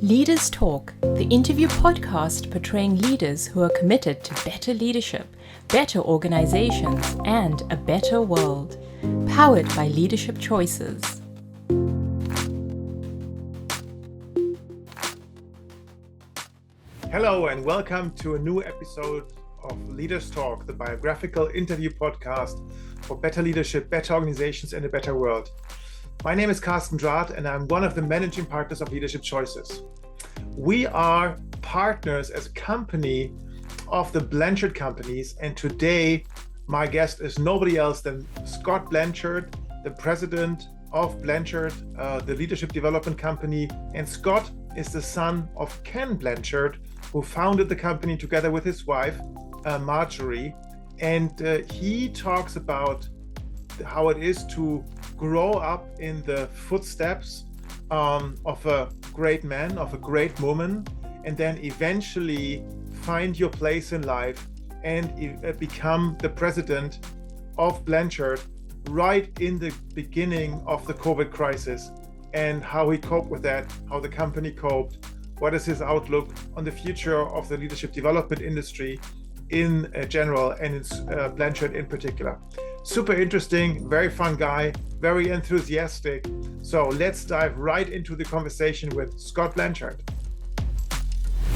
Leaders Talk, the interview podcast portraying leaders who are committed to better leadership, better organizations, and a better world. Powered by Leadership Choices. Hello and welcome to a new episode of Leaders Talk, the biographical interview podcast for better leadership, better organizations, and a better world. My name is Karsten and I'm one of the managing partners of Leadership Choices. We are partners as a company of the Blanchard Companies, and today my guest is nobody else than Scott Blanchard, the president of Blanchard, the leadership development company. And Scott is the son of Ken Blanchard, who founded the company together with his wife, Marjorie. And he talks about how it is to grow up in the footsteps of a great man, of a great woman, and then eventually find your place in life and become the president of Blanchard right in the beginning of the COVID crisis, and how he coped with that, how the company coped, what is his outlook on the future of the leadership development industry in general, and in Blanchard in particular. Super interesting, very fun guy, very enthusiastic. So let's dive right into the conversation with Scott Blanchard.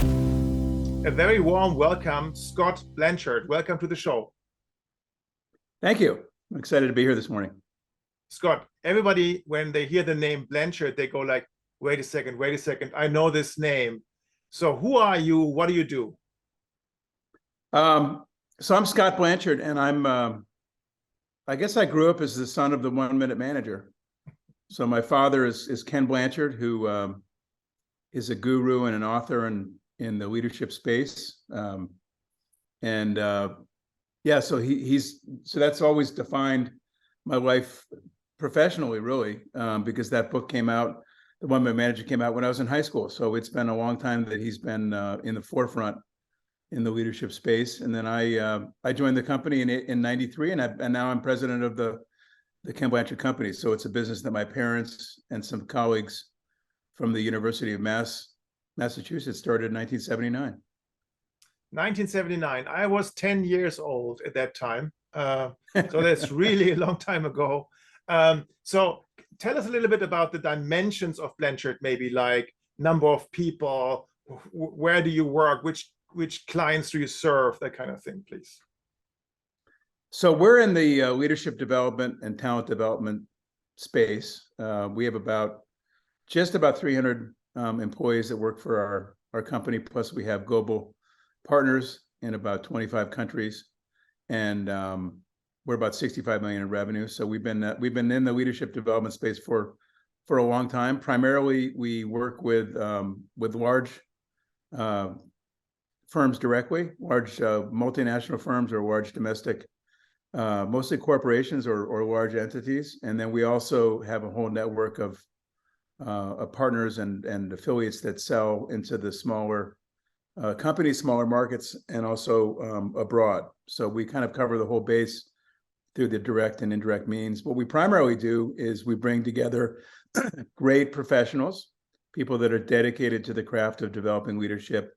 A very warm welcome, Scott Blanchard. Welcome to the show. Thank you. I'm excited to be here this morning. Scott, everybody, when they hear the name Blanchard, they go like, wait a second, I know this name. So who are you? What do you do? So I'm Scott Blanchard, and I guess I grew up as the son of the 1 minute manager. So my father is Ken Blanchard, who is a guru and an author in the leadership space. So that's always defined my life professionally, really, because that book came out, The 1 Minute Manager came out when I was in high school. So it's been a long time that he's been in the forefront in the leadership space. And then I joined the company in 93, and now I'm president of the Ken Blanchard Companies. So it's a business that my parents and some colleagues from the University of Massachusetts started in 1979. 1979. I was 10 years old at that time. So that's really a long time ago. So tell us a little bit about the dimensions of Blanchard, maybe like number of people, where do you work, which clients do you serve, that kind of thing, please. So we're in the leadership development and talent development space. We have just about 300 employees that work for our company, plus we have global partners in about 25 countries, and we're about 65 million in revenue. So we've been in the leadership development space for a long time. Primarily, we work with large firms directly, large multinational firms or large domestic, mostly corporations or large entities. And then we also have a whole network of partners and affiliates that sell into the smaller companies, smaller markets, and also abroad. So we kind of cover the whole base through the direct and indirect means. What we primarily do is we bring together great professionals, people that are dedicated to the craft of developing leadership,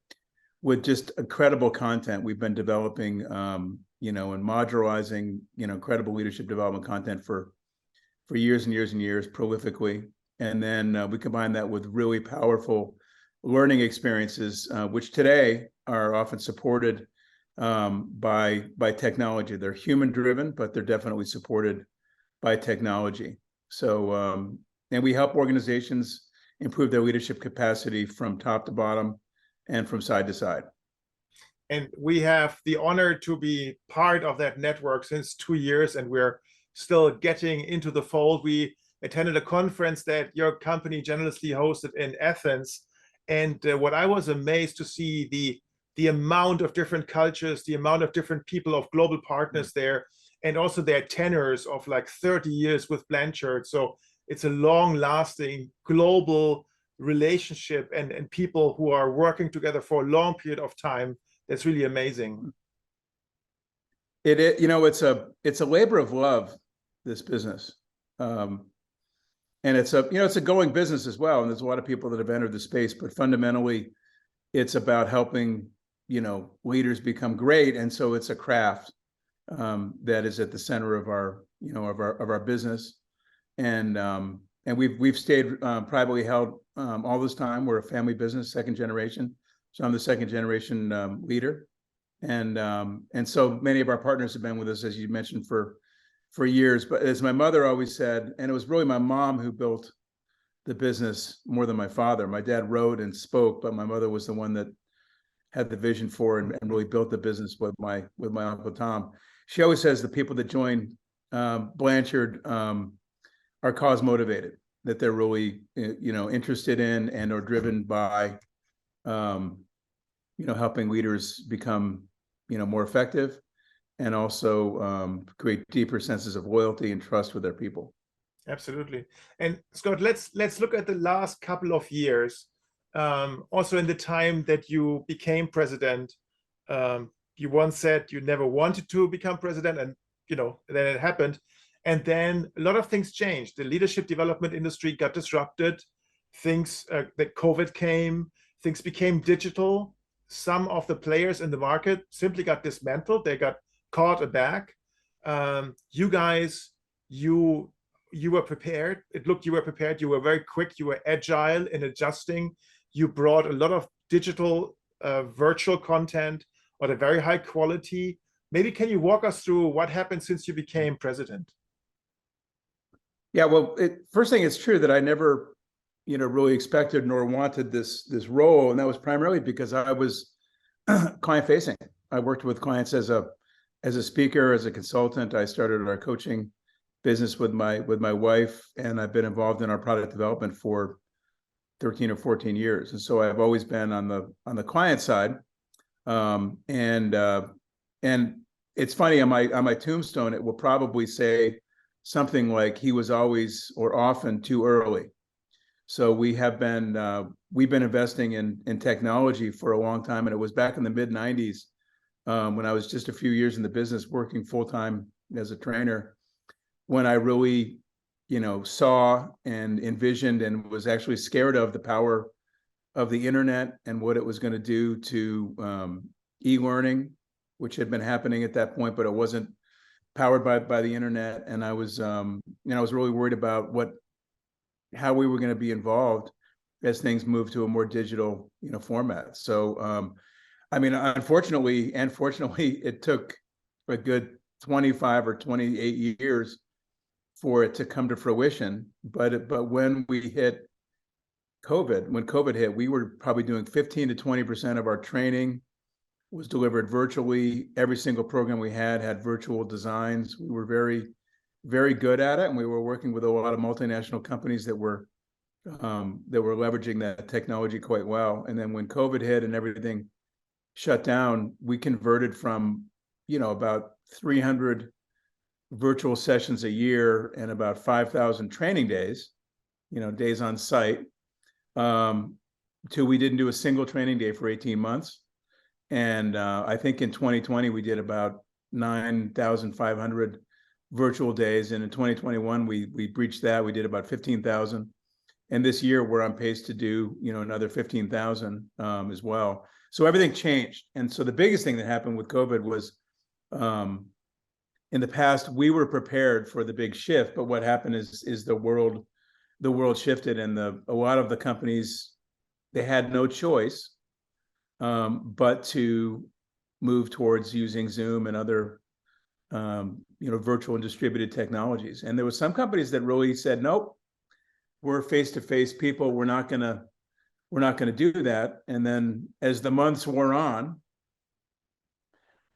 with just incredible content. We've been developing, and modularizing, incredible leadership development content for years and years and years, prolifically. And then we combine that with really powerful learning experiences, which today are often supported by technology. They're human driven, but they're definitely supported by technology. So, and we help organizations improve their leadership capacity from top to bottom and from side to side. And we have the honor to be part of that network since 2 years, and we're still getting into the fold. We attended a conference that your company generously hosted in Athens. And what I was amazed to see the amount of different cultures, the amount of different people of global partners there, and also their tenures of like 30 years with Blanchard. So it's a long-lasting global relationship and people who are working together for a long period of time. That's really amazing. It's a labor of love, this business. and it's a going business as well. And there's a lot of people that have entered the space, but fundamentally, it's about helping leaders become great. And so it's a craft that is at the center of our business. And we've stayed privately held all this time. We're a family business, second generation. So I'm the second generation leader. And so many of our partners have been with us, as you mentioned, for years. But as my mother always said, and it was really my mom who built the business more than my father. My dad wrote and spoke, but my mother was the one that had the vision for and really built the business with my Uncle Tom. She always says the people that join Blanchard are cause motivated, that they're really interested in and are driven by helping leaders become more effective, and also create deeper senses of loyalty and trust with their people. Absolutely. And Scott, let's look at the last couple of years. Also, in the time that you became president, you once said you never wanted to become president, and then it happened. And then a lot of things changed. The leadership development industry got disrupted. Things that COVID came, things became digital. Some of the players in the market simply got dismantled. They got caught aback. You guys, you were prepared. It looked you were prepared. You were very quick. You were agile in adjusting. You brought a lot of digital virtual content at a very high quality. Maybe can you walk us through what happened since you became president? Yeah, well, first thing, it's true that I never really expected nor wanted this role, and that was primarily because I was client facing. I worked with clients as a speaker, as a consultant. I started our coaching business with my wife, and I've been involved in our product development for 13 or 14 years. And so I've always been on the client side. And it's funny, on my tombstone, it will probably say something like, he was always or often too early. So we've been investing in technology for a long time. And it was back in the mid 90s when I was just a few years in the business, working full time as a trainer, when I really saw and envisioned and was actually scared of the power of the internet and what it was going to do to e-learning, which had been happening at that point, but it wasn't powered by the internet. And I was really worried about how we were going to be involved as things moved to a more digital format. So unfortunately and fortunately, it took a good 25 or 28 years for it to come to fruition. But when we hit COVID, when COVID hit, we were probably doing 15 to 20% of our training was delivered virtually. Every single program we had virtual designs. We were very, very good at it, and we were working with a lot of multinational companies that were leveraging that technology quite well. And then when COVID hit and everything shut down, we converted from about 300 virtual sessions a year and about 5,000 training days, days on site, to we didn't do a single training day for 18 months. And I think in 2020, we did about 9,500 virtual days. And in 2021, we breached that. We did about 15,000. And this year, we're on pace to do, another 15,000 as well. So everything changed. And so the biggest thing that happened with COVID was, in the past, we were prepared for the big shift. But what happened is the world shifted, and a lot of the companies, they had no choice but to move towards using Zoom and other virtual and distributed technologies. And there were some companies that really said, nope, we're face-to-face people. We're not gonna do that. And then as the months wore on,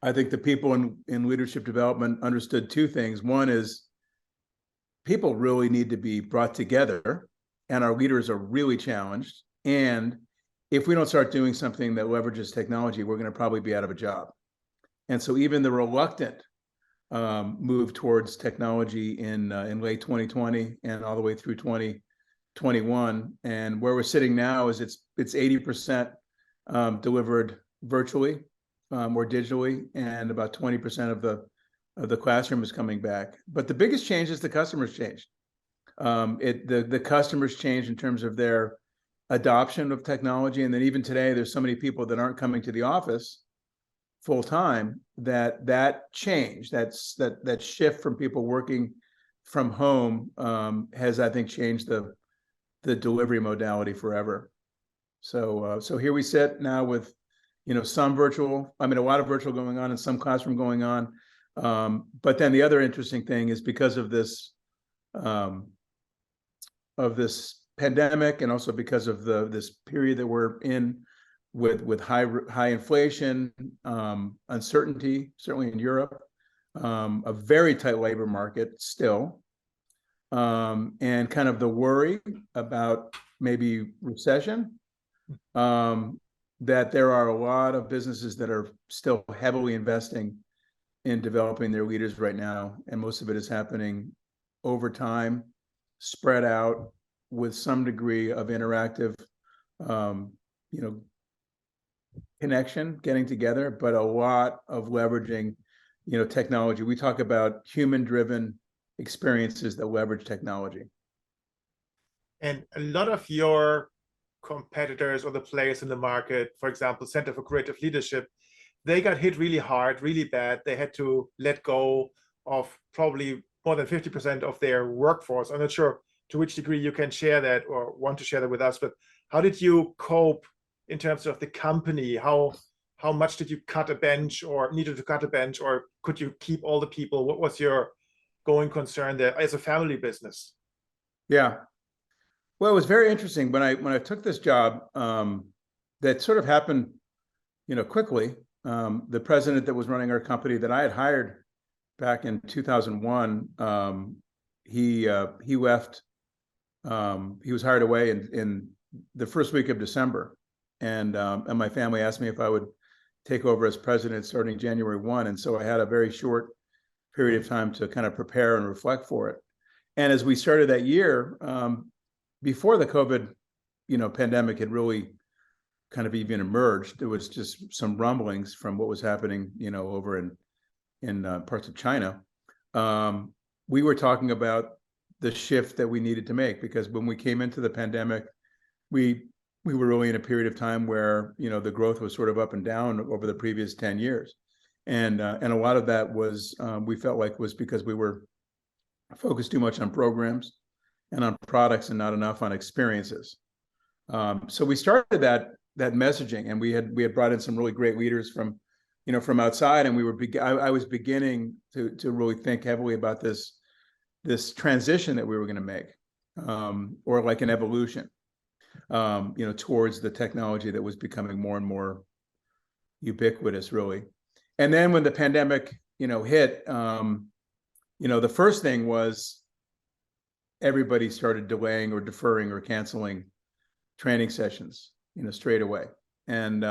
I think the people in leadership development understood two things. One is people really need to be brought together, and our leaders are really challenged. And if we don't start doing something that leverages technology, we're going to probably be out of a job. And so even the reluctant move towards technology in late 2020 and all the way through 2021, and where we're sitting now is it's 80% delivered virtually or digitally, and about 20% of the classroom is coming back. But the biggest change is the customers changed. The customers changed in terms of their adoption of technology. And then even today, there's so many people that aren't coming to the office full time that change, that shift from people working from home has, I think, changed the delivery modality forever. So here we sit now with, some virtual, a lot of virtual going on and some classroom going on. But then the other interesting thing is because of this pandemic, and also because of this period that we're in with high inflation, uncertainty, certainly in Europe, a very tight labor market still, and kind of the worry about maybe recession, that there are a lot of businesses that are still heavily investing in developing their leaders right now, and most of it is happening over time, spread out, with some degree of interactive, connection, getting together, but a lot of leveraging, technology. We talk about human-driven experiences that leverage technology. And a lot of your competitors or the players in the market, for example, Center for Creative Leadership, they got hit really hard, really bad. They had to let go of probably more than 50% of their workforce. I'm not sure to which degree you can share that or want to share that with us, but how did you cope in terms of the company? How much did you cut a bench, or needed to cut a bench, or could you keep all the people? What was your going concern there as a family business? Yeah. Well, it was very interesting when I took this job, that sort of happened, quickly. The president that was running our company that I had hired back in 2001, he left. He was hired away in the first week of December, and my family asked me if I would take over as president starting January 1, and so I had a very short period of time to kind of prepare and reflect for it. And as we started that year, before the COVID, pandemic had really kind of even emerged, there was just some rumblings from what was happening, over in parts of China. We were talking about the shift that we needed to make, because when we came into the pandemic, we were really in a period of time where, the growth was sort of up and down over the previous 10 years. And a lot of that was, we felt like, was because we were focused too much on programs and on products and not enough on experiences. So we started that messaging, and we had brought in some really great leaders from outside, and I was beginning to really think heavily about this transition that we were going to make, or like an evolution, towards the technology that was becoming more and more ubiquitous, really. And then when the pandemic, hit, the first thing was everybody started delaying or deferring or canceling training sessions, straight away. And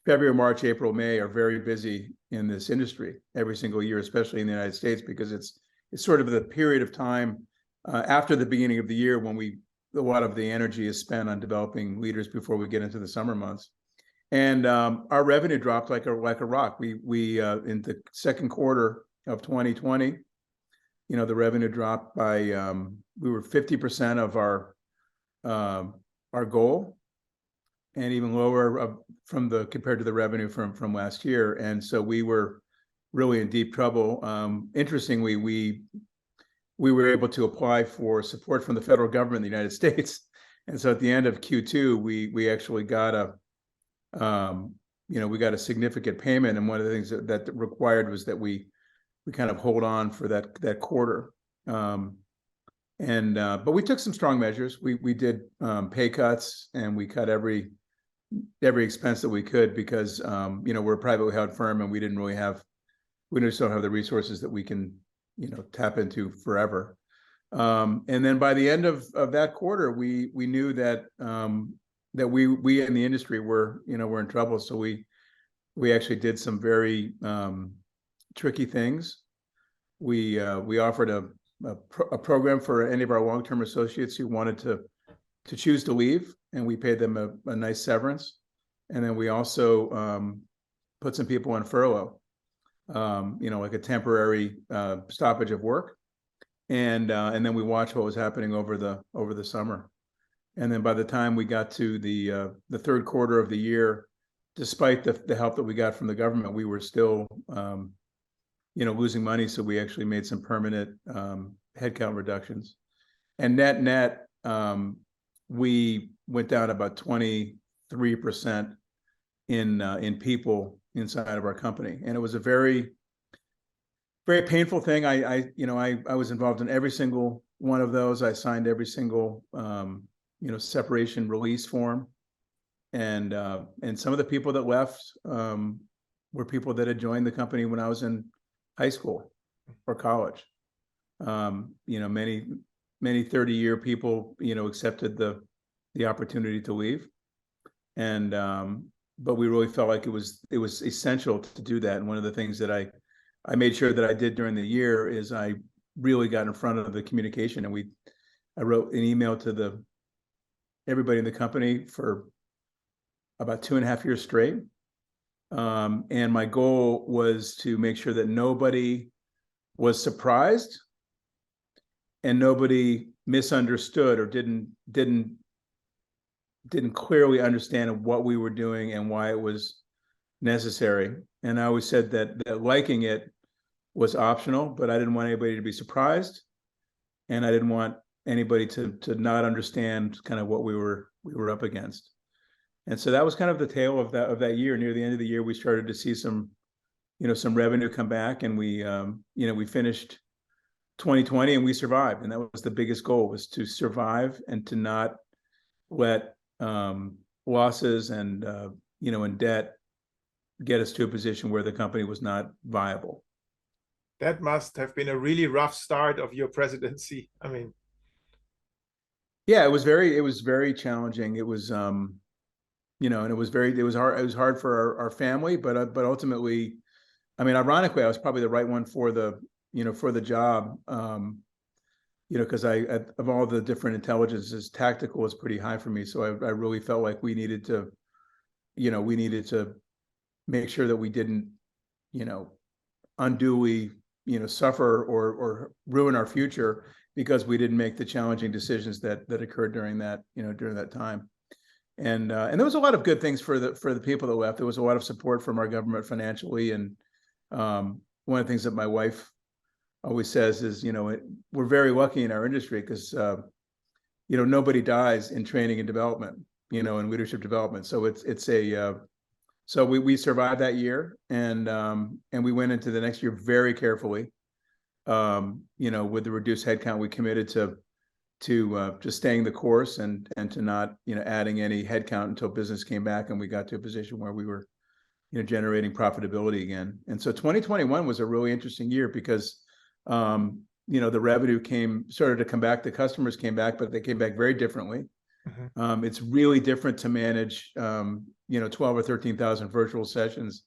February, March, April, May are very busy in this industry every single year, especially in the United States, because it's sort of the period of time after the beginning of the year when a lot of the energy is spent on developing leaders before we get into the summer months. And our revenue dropped like a rock. We in the second quarter of 2020, the revenue dropped by we were 50% of our goal, and even lower compared to the revenue from last year. And so we were really in deep trouble. Interestingly, we were able to apply for support from the federal government in the United States. And so at the end of Q2, we actually got we got a significant payment. And one of the things that required was that we kind of hold on for that quarter. But we took some strong measures. We did pay cuts, and we cut every expense that we could, because we're a privately held firm, and we just don't have the resources that we can tap into forever. And then by the end of that quarter, we knew that we in the industry were in trouble. So we actually did some very tricky things. We offered a program for any of our long-term associates who wanted to choose to leave, and we paid them a nice severance. And then we also put some people on furlough, like a temporary stoppage of work. and then we watched what was happening over the summer. And then by the time we got to the third quarter of the year, despite the help that we got from the government, we were still losing money. So we actually made some permanent headcount reductions. And net, we went down about 23% in people inside of our company. And it was a very, very painful thing. I was involved in every single one of those. I signed every single separation release form. And some of the people that left were people that had joined the company when I was in high school or college. Many 30-year people, accepted the opportunity to leave. And but we really felt like it was essential to do that. And one of the things that I made sure that I did during the year is I really got in front of the communication, and I wrote an email to everybody in the company for about 2.5 years straight. And my goal was to make sure that nobody was surprised and nobody misunderstood or didn't clearly understand what we were doing and why it was necessary. And I always said that liking it was optional, but I didn't want anybody to be surprised, and I didn't want anybody to not understand kind of what we were up against. And so that was kind of the tale of that year. Near the end of the year, we started to see some revenue come back, and we finished 2020 and we survived. And that was the biggest goal, was to survive and to not let losses and debt get us to a position where the company was not viable. That must have been a really rough start of your presidency. I mean, yeah, it was very challenging. It was and it was hard for our family, but ultimately, I mean, ironically, I was probably the right one for the job. Because of all the different intelligences, tactical is pretty high for me. So I really felt like we needed to make sure that we didn't, unduly, suffer or ruin our future because we didn't make the challenging decisions that occurred during that time. And there was a lot of good things for the people that left. There was a lot of support from our government financially. And one of the things that my wife always says is, we're very lucky in our industry because, nobody dies in training and development, in leadership development. So so we survived that year, and we went into the next year very carefully. With the reduced headcount, we committed to just staying the course and to not, adding any headcount until business came back and we got to a position where we were, generating profitability again. And so 2021 was a really interesting year because the revenue started to come back, the customers came back, but they came back very differently. Mm-hmm. It's really different to manage 12 or 13,000 virtual sessions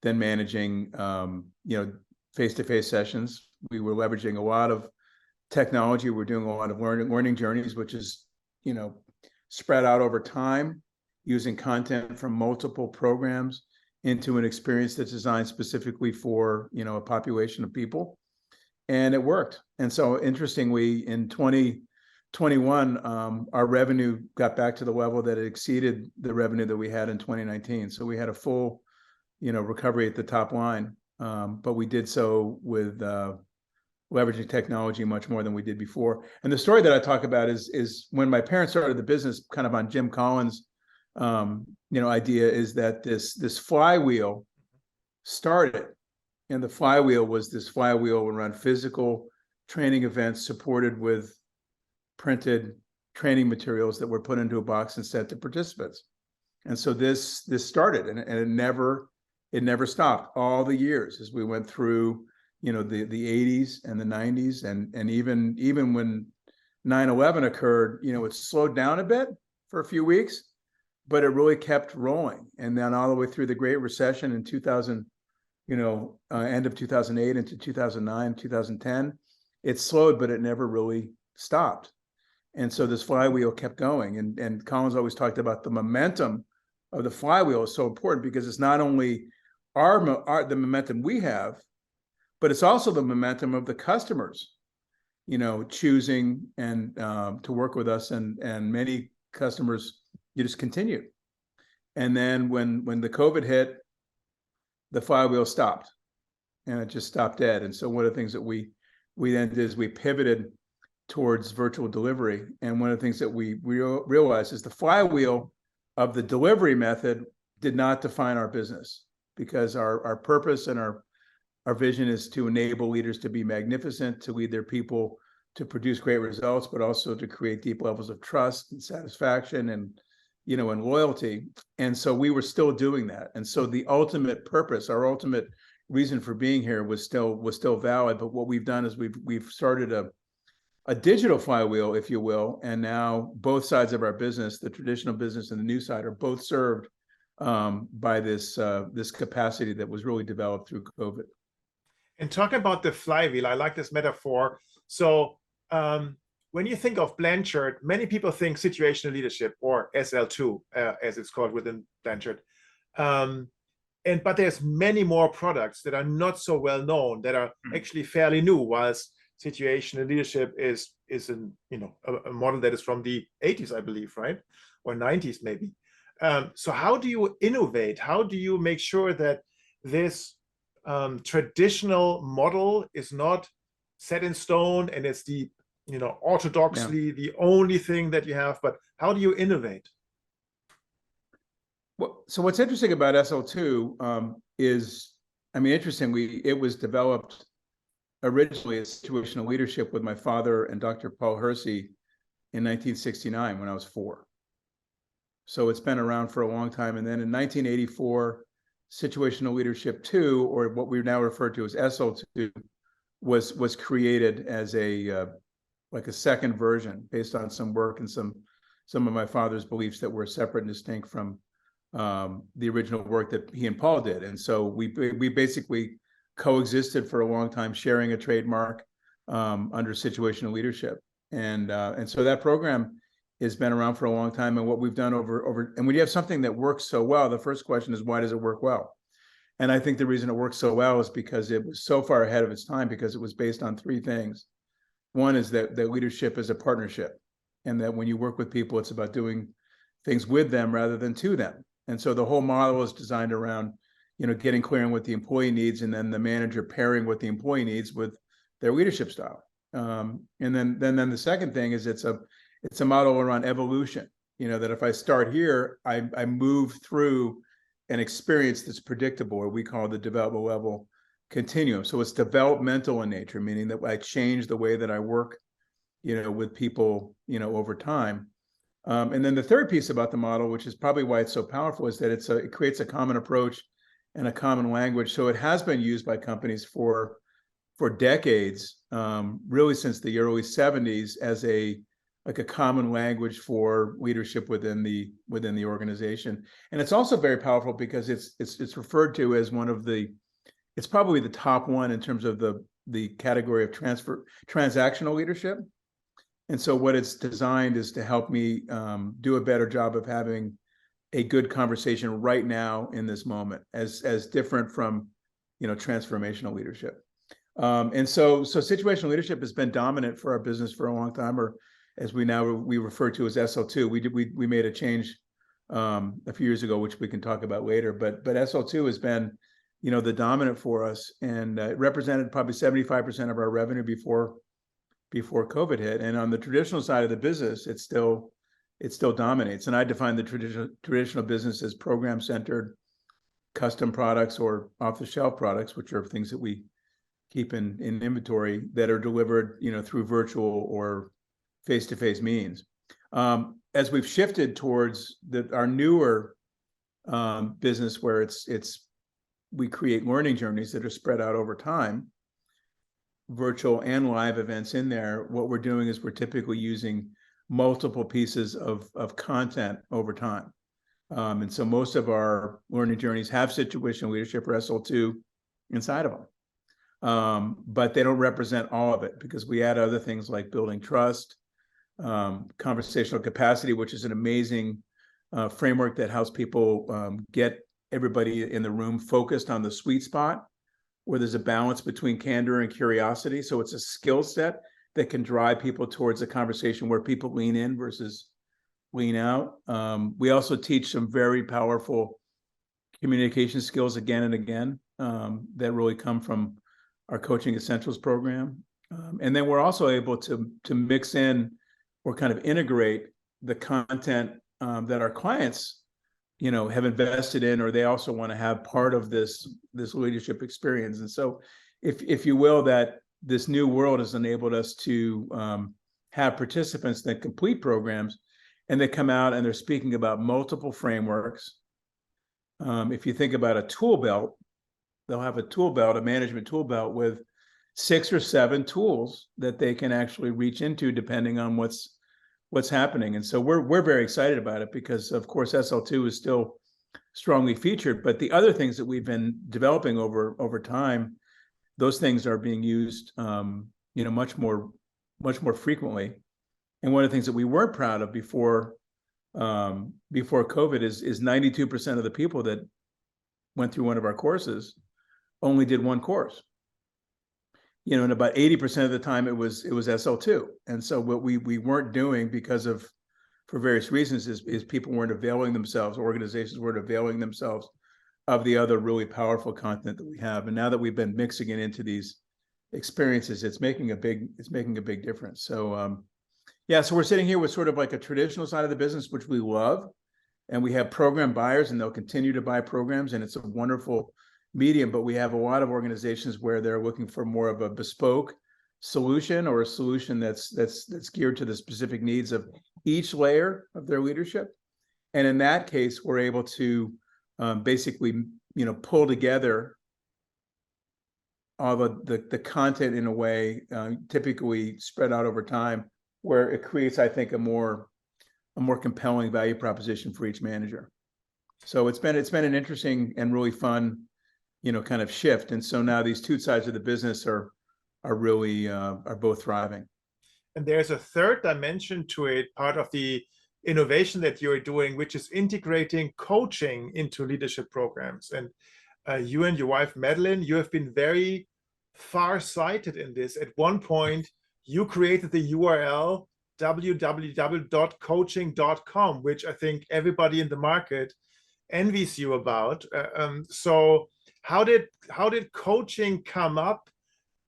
than managing face-to-face sessions. We were leveraging a lot of technology. We're doing a lot of learning journeys, which is spread out over time, using content from multiple programs into an experience that's designed specifically for a population of people. And it worked. And so interestingly, in 2021, our revenue got back to the level that it exceeded the revenue that we had in 2019. So we had a full, recovery at the top line. But we did so with leveraging technology much more than we did before. And the story that I talk about is when my parents started the business, kind of on Jim Collins' idea, is that this flywheel started. And the flywheel was this flywheel around physical training events supported with printed training materials that were put into a box and sent to participants. And so this started, and it never stopped all the years as we went through, the 80s and the 90s, and even when 9/11 occurred, it slowed down a bit for a few weeks, but it really kept rolling. And then all the way through the Great Recession in 2000. End of 2008 into 2009, 2010, it slowed, but it never really stopped. And so this flywheel kept going. And Collins always talked about the momentum of the flywheel is so important because it's not only the momentum we have, but it's also the momentum of the customers choosing and to work with us, and many customers, you just continued. And then when the COVID hit, the flywheel stopped, and it just stopped dead. And so one of the things that we then did is we pivoted towards virtual delivery. And one of the things that we realized is the flywheel of the delivery method did not define our business, because our purpose and our vision is to enable leaders to be magnificent, to lead their people to produce great results, but also to create deep levels of trust and satisfaction and loyalty. And so we were still doing that. And so the ultimate purpose, our ultimate reason for being here was still valid. But what we've done is we've started a digital flywheel, if you will, and now both sides of our business, the traditional business and the new side, are both served by this capacity that was really developed through COVID. And talking about the flywheel, I like this metaphor. So when you think of Blanchard, many people think situational leadership, or SL2, as it's called within Blanchard. But there's many more products that are not so well known, that are actually fairly new, whilst situational leadership is a model that is from the 80s, I believe, right? Or 90s maybe. So how do you innovate? How do you make sure that this traditional model is not set in stone and it's the orthodoxly the only thing that you have, but how do you innovate? Well, so what's interesting about SL2 is, interestingly, it was developed originally as situational leadership with my father and Dr. Paul Hersey in 1969 when I was 4. So it's been around for a long time. And then in 1984, situational leadership 2, or what we now refer to as SL2, was created as a second version based on some work and some of my father's beliefs that were separate and distinct from the original work that he and Paul did. And so we basically coexisted for a long time, sharing a trademark under situational leadership. And so that program has been around for a long time. And what we've done and when you have something that works so well, the first question is, why does it work well? And I think the reason it works so well is because it was so far ahead of its time, because it was based on 3 things. One is that leadership is a partnership, and that when you work with people, it's about doing things with them rather than to them. And so the whole model is designed around, getting clear on what the employee needs, and then the manager pairing what the employee needs with their leadership style. And then the second thing is it's a model around evolution. That if I start here, I move through an experience that's predictable, or we call the development level continuum. So it's developmental in nature, meaning that I change the way that I work, with people, over time. And then the third piece about the model, which is probably why it's so powerful, is that it creates a common approach and a common language. So it has been used by companies for decades, really since the early 70s, as a common language for leadership within the organization. And it's also very powerful because it's referred to as it's probably the top one in terms of the category of transactional leadership. And so what it's designed is to help me do a better job of having a good conversation right now in this moment, as different from transformational leadership. And so situational leadership has been dominant for our business for a long time, or as we refer to as SL2. We made a change a few years ago, which we can talk about later. But SL2 has been the dominant for us, and it represented probably 75% of our revenue before COVID hit. And on the traditional side of the business, it still dominates. And I define the traditional business as program-centered, custom products or off-the-shelf products, which are things that we keep in inventory that are delivered, through virtual or face-to-face means. As we've shifted towards our newer business, where we create learning journeys that are spread out over time, virtual and live events in there, what we're doing is we're typically using multiple pieces of content over time. And so most of our learning journeys have situational leadership, or SL2, inside of them. But they don't represent all of it, because we add other things like building trust, conversational capacity, which is an amazing framework that helps people get everybody in the room focused on the sweet spot, where there's a balance between candor and curiosity. So it's a skill set that can drive people towards a conversation where people lean in versus lean out. We also teach some very powerful communication skills again and again that really come from our Coaching Essentials program. And then we're also able to mix in or kind of integrate the content that our clients, have invested in, or they also want to have part of this leadership experience. And so, if you will, that this new world has enabled us to have participants that complete programs, and they come out and they're speaking about multiple frameworks. If you think about a tool belt, they'll have a management tool belt with 6 or 7 tools that they can actually reach into depending on what's happening. And so we're very excited about it because, of course, SL2 is still strongly featured, but the other things that we've been developing over time, those things are being used, much more frequently. And one of the things that we weren't proud of before COVID is 92% of the people that went through one of our courses only did one course. And about 80% of the time it was SL2. And so what we weren't doing for various reasons is people weren't availing themselves, organizations weren't availing themselves of the other really powerful content that we have. And now that we've been mixing it into these experiences, it's making a big difference. So so we're sitting here with sort of like a traditional side of the business, which we love, and we have program buyers, and they'll continue to buy programs, and it's a wonderful medium. But we have a lot of organizations where they're looking for more of a bespoke solution, or a solution that's geared to the specific needs of each layer of their leadership. And in that case, we're able to basically, pull together all the content in a way, typically spread out over time, where it creates, I think, a more compelling value proposition for each manager. So it's been an interesting and really fun, kind of shift. And so now these two sides of the business are really are both thriving. And there's a third dimension to it, part of the innovation that you're doing, which is integrating coaching into leadership programs. And you and your wife, Madeline, you have been very far-sighted in this. At one point, you created the URL www.coaching.com, which I think everybody in the market envies you about. So how did coaching come up?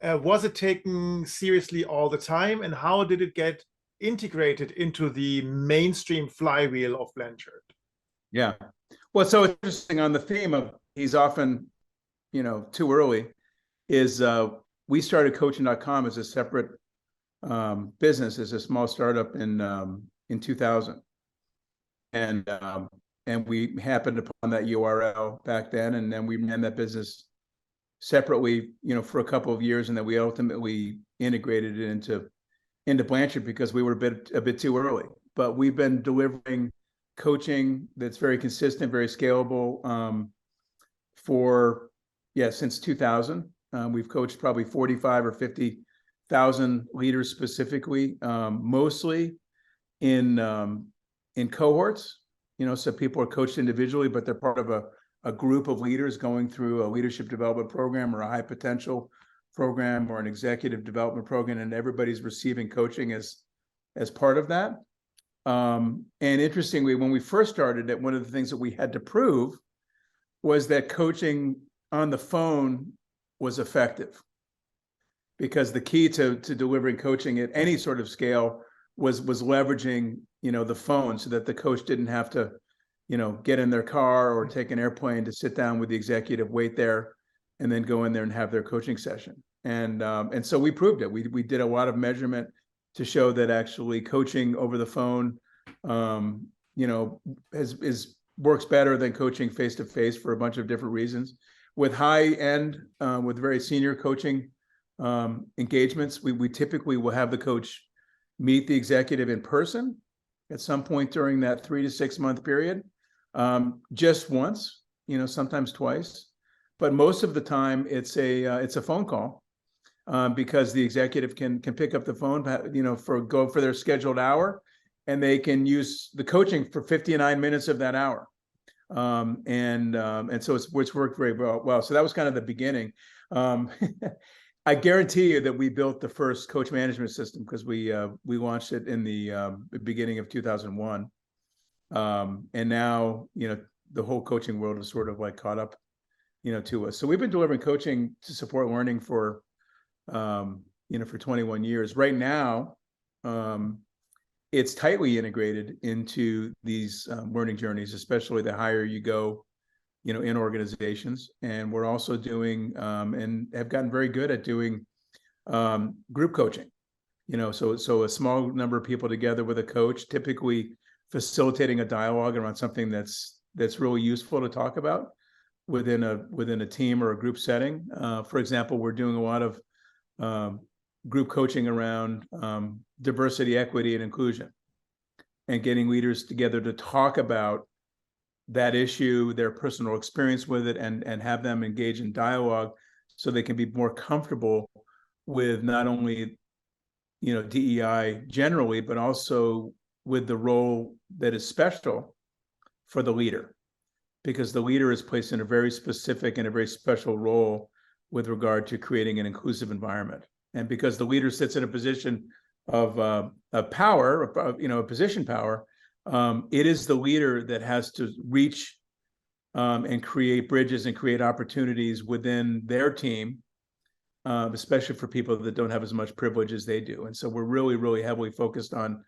Was it taken seriously all the time? And how did it get integrated into the mainstream flywheel of Blanchard? Yeah. Well, so interesting on the theme of he's often, too early, is we started coaching.com as a separate business, as a small startup in 2000. And we happened upon that URL back then, and then we ran that business separately, for a couple of years, and then we ultimately integrated it into Blanchard because we were a bit too early. But we've been delivering coaching that's very consistent, very scalable since 2000. We've coached probably 45 or 50,000 leaders specifically, mostly in cohorts. So people are coached individually, but they're part of a group of leaders going through a leadership development program, or a high potential program, or an executive development program, and everybody's receiving coaching as part of that. And interestingly, when we first started it, one of the things that we had to prove was that coaching on the phone was effective, because the key to delivering coaching at any sort of scale was leveraging the phone, so that the coach didn't have to get in their car or take an airplane to sit down with the executive, wait there, and then go in there and have their coaching session. And so we proved it. We did a lot of measurement to show that actually coaching over the phone, works better than coaching face to face for a bunch of different reasons. With high end, with very senior coaching engagements, we typically will have the coach meet the executive in person at some point during that 3 to 6 month period, just once, sometimes twice, but most of the time it's a phone call, because the executive can pick up the phone, go for their scheduled hour, and they can use the coaching for 59 minutes of that hour. And so it's worked very well. So that was kind of the beginning. I guarantee you that we built the first coach management system because we launched it in the beginning of 2001, and now the whole coaching world is sort of like caught up to us. So we've been delivering coaching to support learning for for 21 years. Right now, it's tightly integrated into these learning journeys, especially the higher you go, in organizations. And we're also doing and have gotten very good at doing group coaching. So a small number of people together with a coach, typically facilitating a dialogue around something that's really useful to talk about within a team or a group setting. For example, we're doing a lot of group coaching around diversity, equity, and inclusion, and getting leaders together to talk about that issue, their personal experience with it, and have them engage in dialogue so they can be more comfortable with not only DEI generally, but also with the role that is special for the leader, because the leader is placed in a very specific and a very special role with regard to creating an inclusive environment. And because the leader sits in a position of power, a position power, it is the leader that has to reach and create bridges and create opportunities within their team, especially for people that don't have as much privilege as they do. And so we're really, really heavily focused on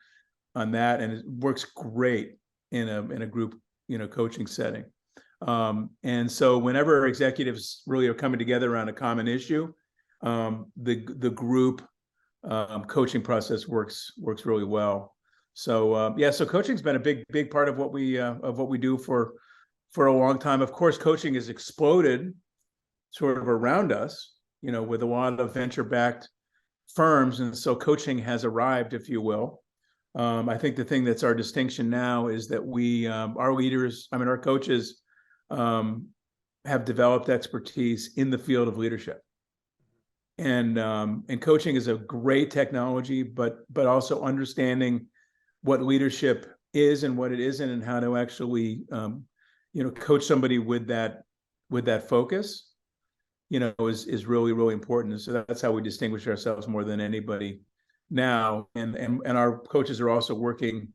that, and it works great in a group coaching setting. And so whenever executives really are coming together around a common issue, the group coaching process works really well. So so coaching's been a big part of what we do for a long time. Of course, coaching has exploded sort of around us, with a lot of venture-backed firms, and so coaching has arrived, if you will. I think the thing that's our distinction now is that our leaders, our coaches, have developed expertise in the field of leadership. And coaching is a great technology, but also understanding what leadership is and what it isn't, and how to actually coach somebody with that focus, is really, really important. And so that's how we distinguish ourselves more than anybody now. And our coaches are also working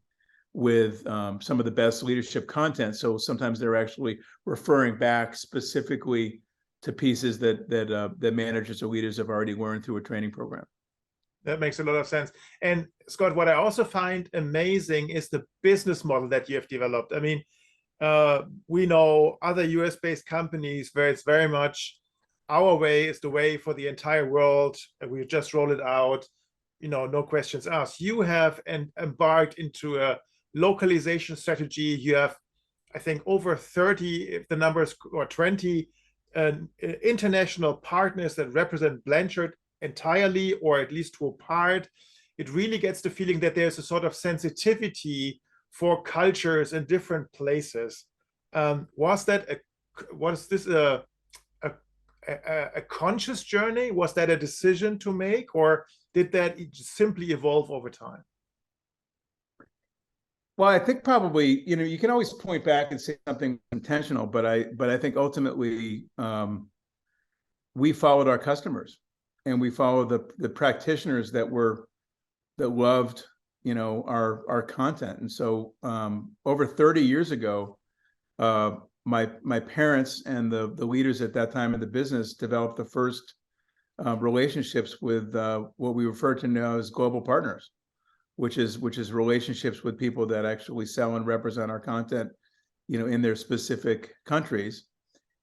with some of the best leadership content. So sometimes they're actually referring back specifically to pieces that managers or leaders have already learned through a training program. That makes a lot of sense. And Scott, what I also find amazing is the business model that you have developed. We know other US-based companies where it's very much our way is the way for the entire world, and we just roll it out, no questions asked. You have embarked into a localization strategy. You have, I think, over 30, if the numbers, or 20 international partners that represent Blanchard entirely, or at least to a part. It really gets the feeling that there's a sort of sensitivity for cultures in different places. Was this a conscious journey? Was that a decision to make, or did that simply evolve over time? Well, I think probably, you can always point back and say something intentional, but I think ultimately we followed our customers, and we followed the practitioners that loved, our content. And so over 30 years ago, my parents and the leaders at that time in the business developed the first relationships with what we refer to now as global partners, which is relationships with people that actually sell and represent our content, in their specific countries.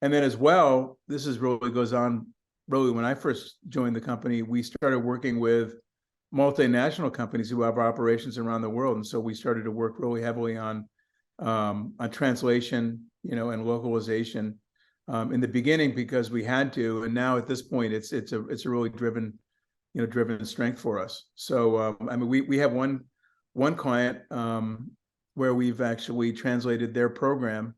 And then as well, this goes on when I first joined the company, we started working with multinational companies who have operations around the world. And so we started to work really heavily on translation, and localization in the beginning because we had to. And now at this point, it's a really driven strength for us. So we have one client where we've actually translated their program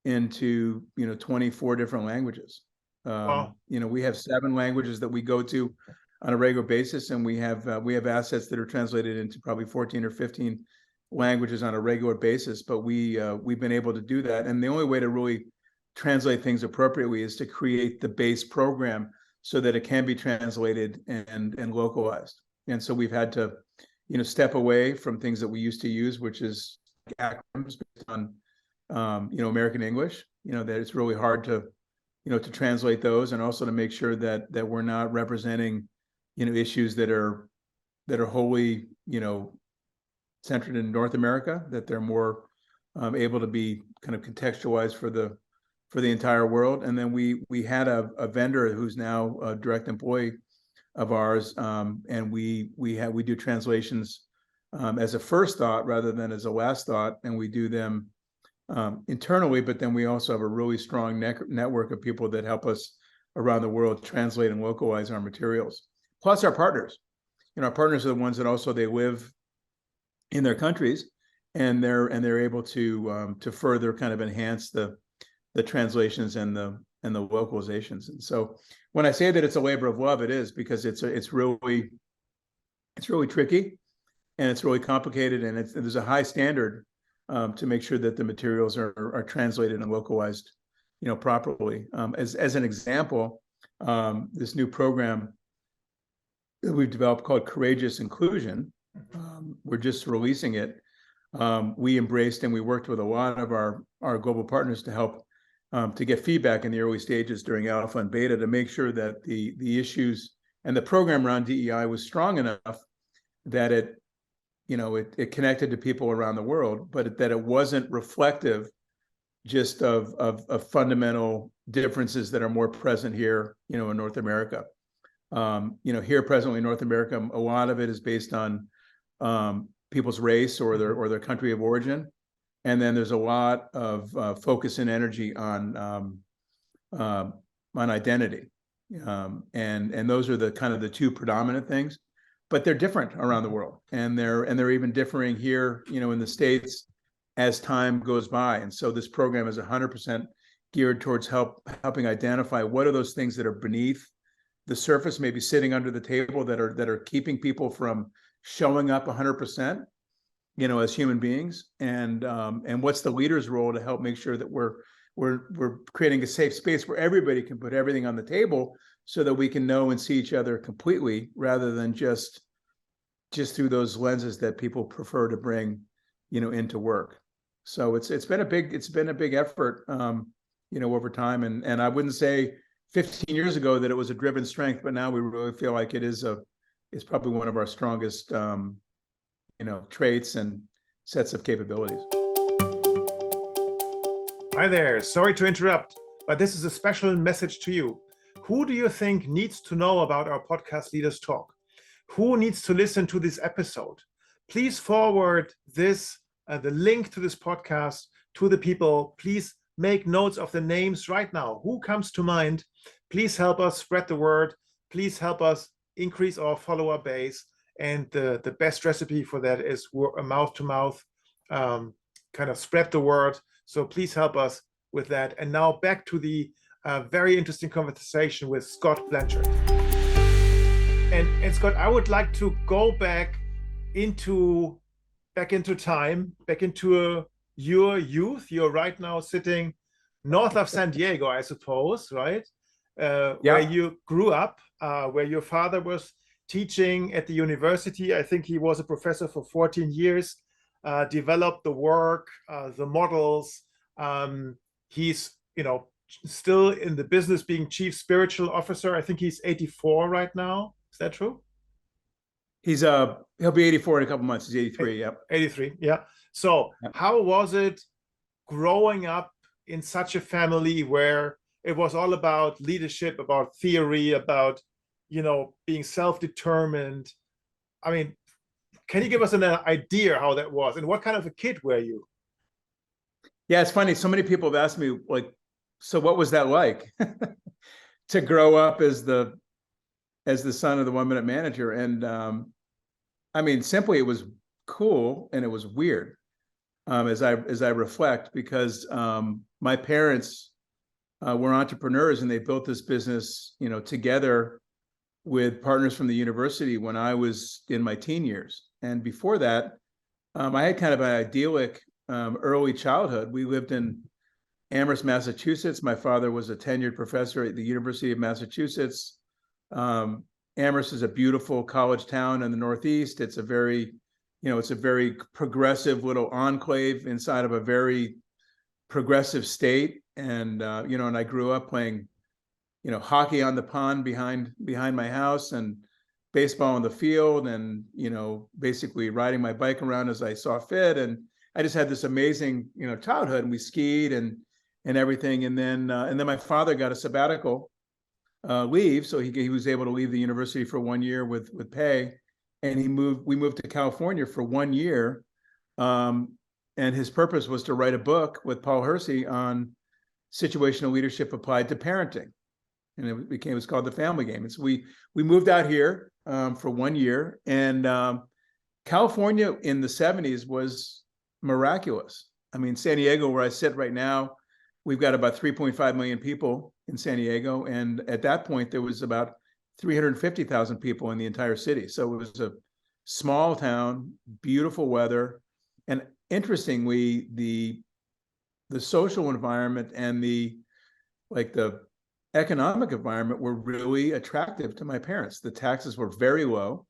into 24 different languages. Wow. We have 7 languages that we go to on a regular basis, and we have assets that are translated into probably 14 or 15 languages on a regular basis. But we've been able to do that, and the only way to really translate things appropriately is to create the base program so that it can be translated and localized. And so we've had to, step away from things that we used to use, which is acronyms based on, American English, that it's really hard to, to translate those, and also to make sure that we're not representing, issues that are wholly, centered in North America, that they're more able to be kind of contextualized for the entire world. And then we had a vendor who's now a direct employee of ours, and we do translations as a first thought rather than as a last thought, and we do them internally, but then we also have a really strong network of people that help us around the world translate and localize our materials. Plus our partners. Our partners are the ones that also, they live in their countries, and they're able to further kind of enhance the translations and the localizations. And so when I say that it's a labor of love, it is, because it's really tricky, and it's really complicated, and there's a high standard to make sure that the materials are translated and localized, properly. As an example, this new program that we've developed called Courageous Inclusion, we're just releasing it. We embraced and we worked with a lot of our global partners to help to get feedback in the early stages during alpha and beta, to make sure that the issues and the program around DEI was strong enough that it connected to people around the world, but that it wasn't reflective just of fundamental differences that are more present here, in North America. Here presently in North America, a lot of it is based on people's race or their country of origin, and then there's a lot of focus and energy on identity, and those are the kind of the two predominant things. But they're different around the world, and they're even differing here, in the States as time goes by. And so this program is 100% geared towards helping identify what are those things that are beneath the surface, maybe sitting under the table, that are keeping people from showing up 100%, as human beings, and what's the leader's role to help make sure that we're creating a safe space where everybody can put everything on the table, so that we can know and see each other completely, rather than just through those lenses that people prefer to bring, into work. So it's been a big effort, over time, and I wouldn't say 15 years ago that it was a driven strength, but now we really feel like it's probably one of our strongest, traits and sets of capabilities. Hi there, sorry to interrupt, but this is a special message to you. Who do you think needs to know about our podcast Leaders Talk? Who needs to listen to this episode? Please forward this, the link to this podcast, to the people. Please make notes of the names right now. Who comes to mind? Please help us spread the word. Please help us increase our follower base. And the best recipe for that is mouth to mouth, kind of spread the word. So please help us with that. And now back to the very interesting conversation with Scott Blanchard. And Scott, I would like to go back into time, back into your youth. You're right now sitting north of San Diego, I suppose, right? Where you grew up, where your father was teaching at the university. I think he was a professor for 14 years, developed the work, the models. He's, still in the business, being chief spiritual officer. I think he's 84 right now. Is that true? He'll be 84 in a couple months. He's 83. Yep. 83. Yeah. So how was it growing up in such a family where it was all about leadership, about theory, about, being self-determined? I mean, can you give us an idea how that was, and what kind of a kid were you? Yeah, it's funny. So many people have asked me, like, so what was that like to grow up as the son of the 1 minute manager? And I mean, simply, it was cool and it was weird, as I reflect, because my parents were entrepreneurs, and they built this business, together with partners from the university when I was in my teen years. And before that, I had kind of an idyllic early childhood. We lived in Amherst, Massachusetts. My father was a tenured professor at the University of Massachusetts. Amherst is a beautiful college town in the Northeast. It's a very, it's a very progressive little enclave inside of a very progressive state. And, and I grew up playing, hockey on the pond behind my house, and baseball on the field, and, basically riding my bike around as I saw fit. And I just had this amazing, childhood, and we skied and everything. And then my father got a sabbatical leave. So he was able to leave the university for 1 year with pay. And we moved to California for 1 year. And his purpose was to write a book with Paul Hersey on situational leadership applied to parenting. And it was called The Family Game. And so we moved out here for 1 year. And California in the 70s was miraculous. I mean, San Diego, where I sit right now, we've got about 3.5 million people in San Diego. And at that point, there was about 350,000 people in the entire city. So it was a small town, beautiful weather. And interestingly, the social environment and the economic environment were really attractive to my parents. The taxes were very low.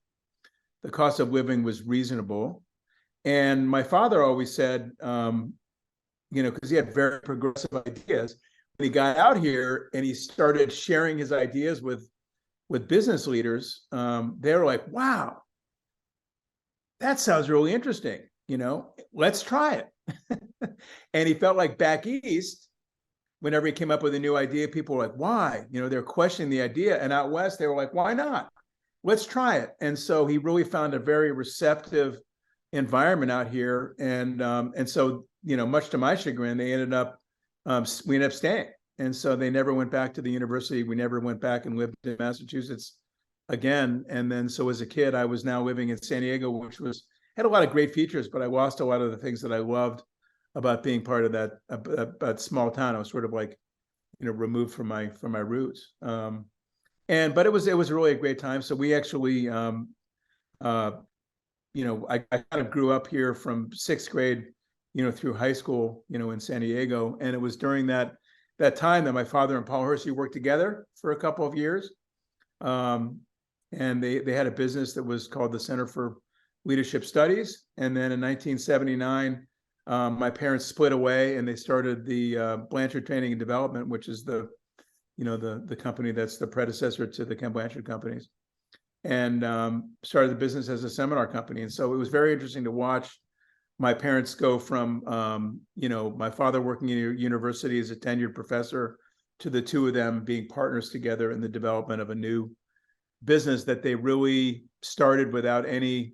The cost of living was reasonable. And my father always said, because he had very progressive ideas, when he got out here and he started sharing his ideas with business leaders, they were like, wow, that sounds really interesting. Let's try it. And he felt like back east, whenever he came up with a new idea, people were like, why? They're questioning the idea. And out west, they were like, why not? Let's try it. And so he really found a very receptive environment out here. And so, much to my chagrin, we ended up staying. And so they never went back to the university. We never went back and lived in Massachusetts again. And then, so as a kid, I was now living in San Diego, which had a lot of great features, but I lost a lot of the things that I loved about being part of that small town. I was sort of like, removed from my roots. But it was really a great time. So we actually, I kind of grew up here from sixth grade, through high school, in San Diego. And it was during that time that my father and Paul Hersey worked together for a couple of years. And they had a business that was called the Center for Leadership Studies. And then in 1979, my parents split away and they started the Blanchard Training and Development, which is the company that's the predecessor to the Ken Blanchard Companies, and started the business as a seminar company. And so it was very interesting to watch my parents go from, my father working in a university as a tenured professor to the two of them being partners together in the development of a new business that they really started without any,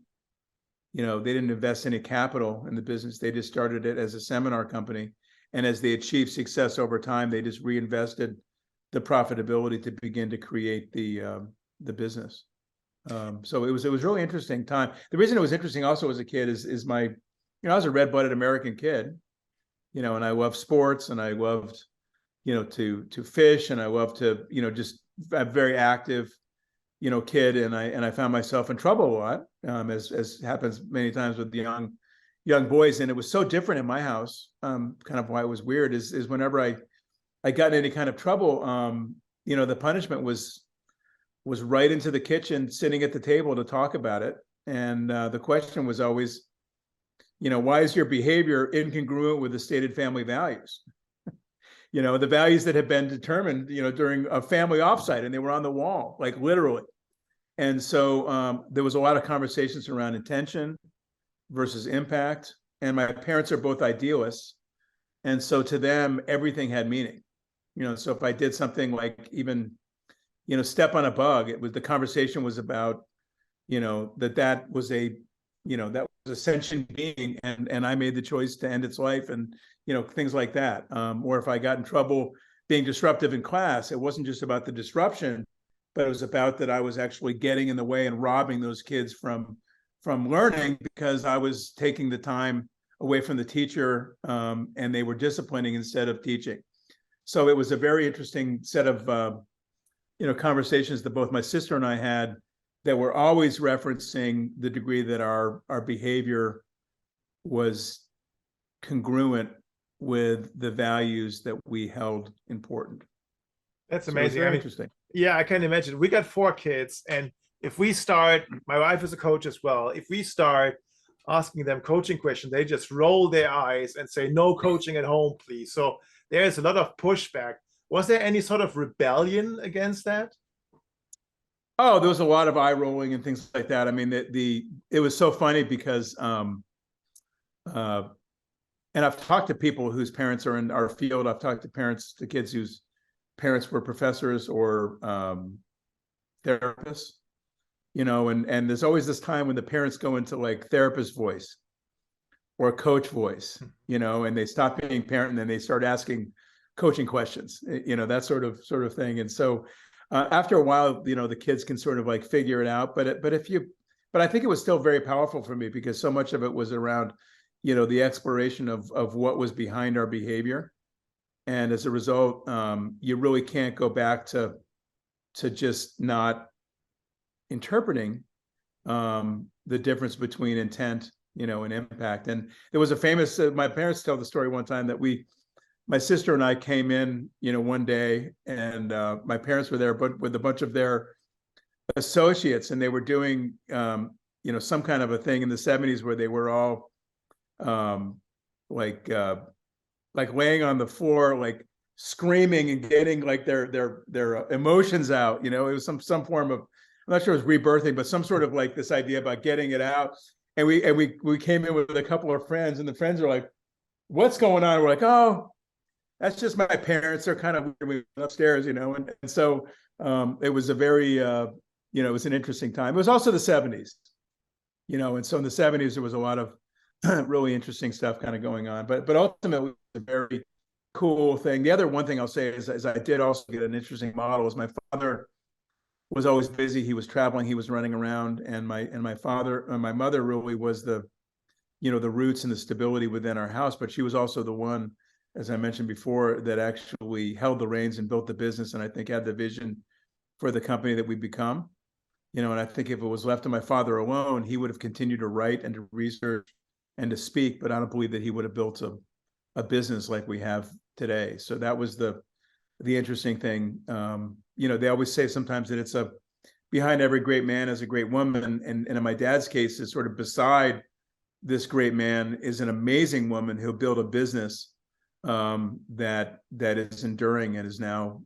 they didn't invest any capital in the business. They just started it as a seminar company. And as they achieved success over time, they just reinvested the profitability to begin to create the business. So it was a really interesting time. The reason it was interesting also as a kid is my, I was a red-blooded American kid, and I loved sports, and I loved, to fish, and I loved to, just a very active, kid. And I found myself in trouble a lot, as happens many times with the young boys. And it was so different in my house. Kind of why it was weird is whenever I got in any kind of trouble, the punishment was right into the kitchen, sitting at the table to talk about it. And the question was always, why is your behavior incongruent with the stated family values? The values that have been determined, during a family offsite, and they were on the wall, like literally. And so there was a lot of conversations around intention versus impact. And my parents are both idealists. And so to them, everything had meaning. So if I did something like even, step on a bug, the conversation was about, that was a sentient being, and I made the choice to end its life, and things like that. Or if I got in trouble being disruptive in class, it wasn't just about the disruption, but it was about that I was actually getting in the way and robbing those kids from learning because I was taking the time away from the teacher, and they were disciplining instead of teaching. So it was a very interesting set of conversations that both my sister and I had that were always referencing the degree that our behavior was congruent with the values that we held important. That's So amazing. very interesting. Yeah, I can imagine. We got 4 kids, and if we start, my wife is a coach as well. If we start asking them coaching questions, they just roll their eyes and say, "No coaching at home, please." So there's a lot of pushback. Was there any sort of rebellion against that? Oh, there was a lot of eye rolling and things like that. I mean, it was so funny because uh, and I've talked to people whose parents are in our field. I've talked to kids whose parents were professors or therapists, and there's always this time when the parents go into like therapist voice or coach voice, and they stop being parent and then they start asking coaching questions, that sort of thing. And so after a while, the kids can sort of like figure it out. But I think it was still very powerful for me because so much of it was around, the exploration of what was behind our behavior. And as a result, you really can't go back to just not interpreting the difference between intent, and impact. And there was a famous, my parents tell the story one time that my sister and I came in, one day, and my parents were there, but with a bunch of their associates, and they were doing, some kind of a thing in the 70s where they were all like laying on the floor, like screaming and getting like their emotions out. It was some form of, I'm not sure it was rebirthing, but some sort of like this idea about getting it out. And we came in with a couple of friends, and the friends are like, "What's going on?" We're like, "Oh, that's just my parents. They're kind of weird." We went upstairs, and so it was a very, it was an interesting time. It was also the 70s, and so in the 70s there was a lot of really interesting stuff kind of going on. But ultimately, it was a very cool thing. The other one thing I'll say is I did also get an interesting model. Is my father was always busy. He was traveling. He was running around, and my mother really was the roots and the stability within our house. But she was also the one, as I mentioned before, that actually held the reins and built the business, and I think had the vision for the company that we become. And I think if it was left to my father alone, he would have continued to write and to research and to speak, but I don't believe that he would have built a business like we have today. So that was the interesting thing. They always say sometimes that it's behind every great man is a great woman. And in my dad's case, it's sort of beside this great man is an amazing woman who built a business that is enduring and is now,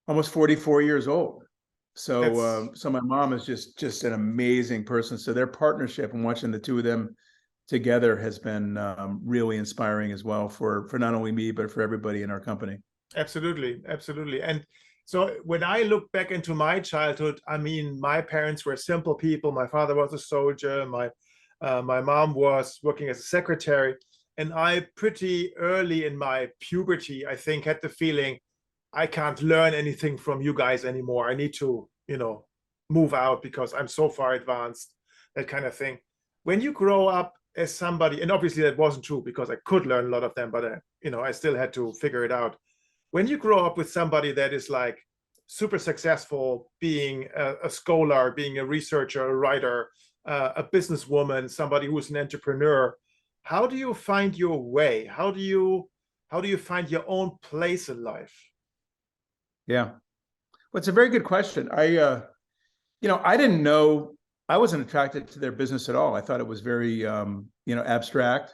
almost 44 years old. So so my mom is just an amazing person. So their partnership and watching the two of them together has been really inspiring as well for not only me, but for everybody in our company. Absolutely. And so when I look back into my childhood, I mean, my parents were simple people. My father was a soldier. My mom was working as a secretary. And I pretty early in my puberty, I think, had the feeling I can't learn anything from you guys anymore. I need to, move out because I'm so far advanced, that kind of thing. When you grow up as somebody, and obviously that wasn't true because I could learn a lot of them, but I still had to figure it out. When you grow up with somebody that is like super successful, being a scholar, being a researcher, a writer, a businesswoman, somebody who's an entrepreneur, how do you find your way? How do you find your own place in life? Yeah. Well, it's a very good question. I didn't know, I wasn't attracted to their business at all. I thought it was very, abstract.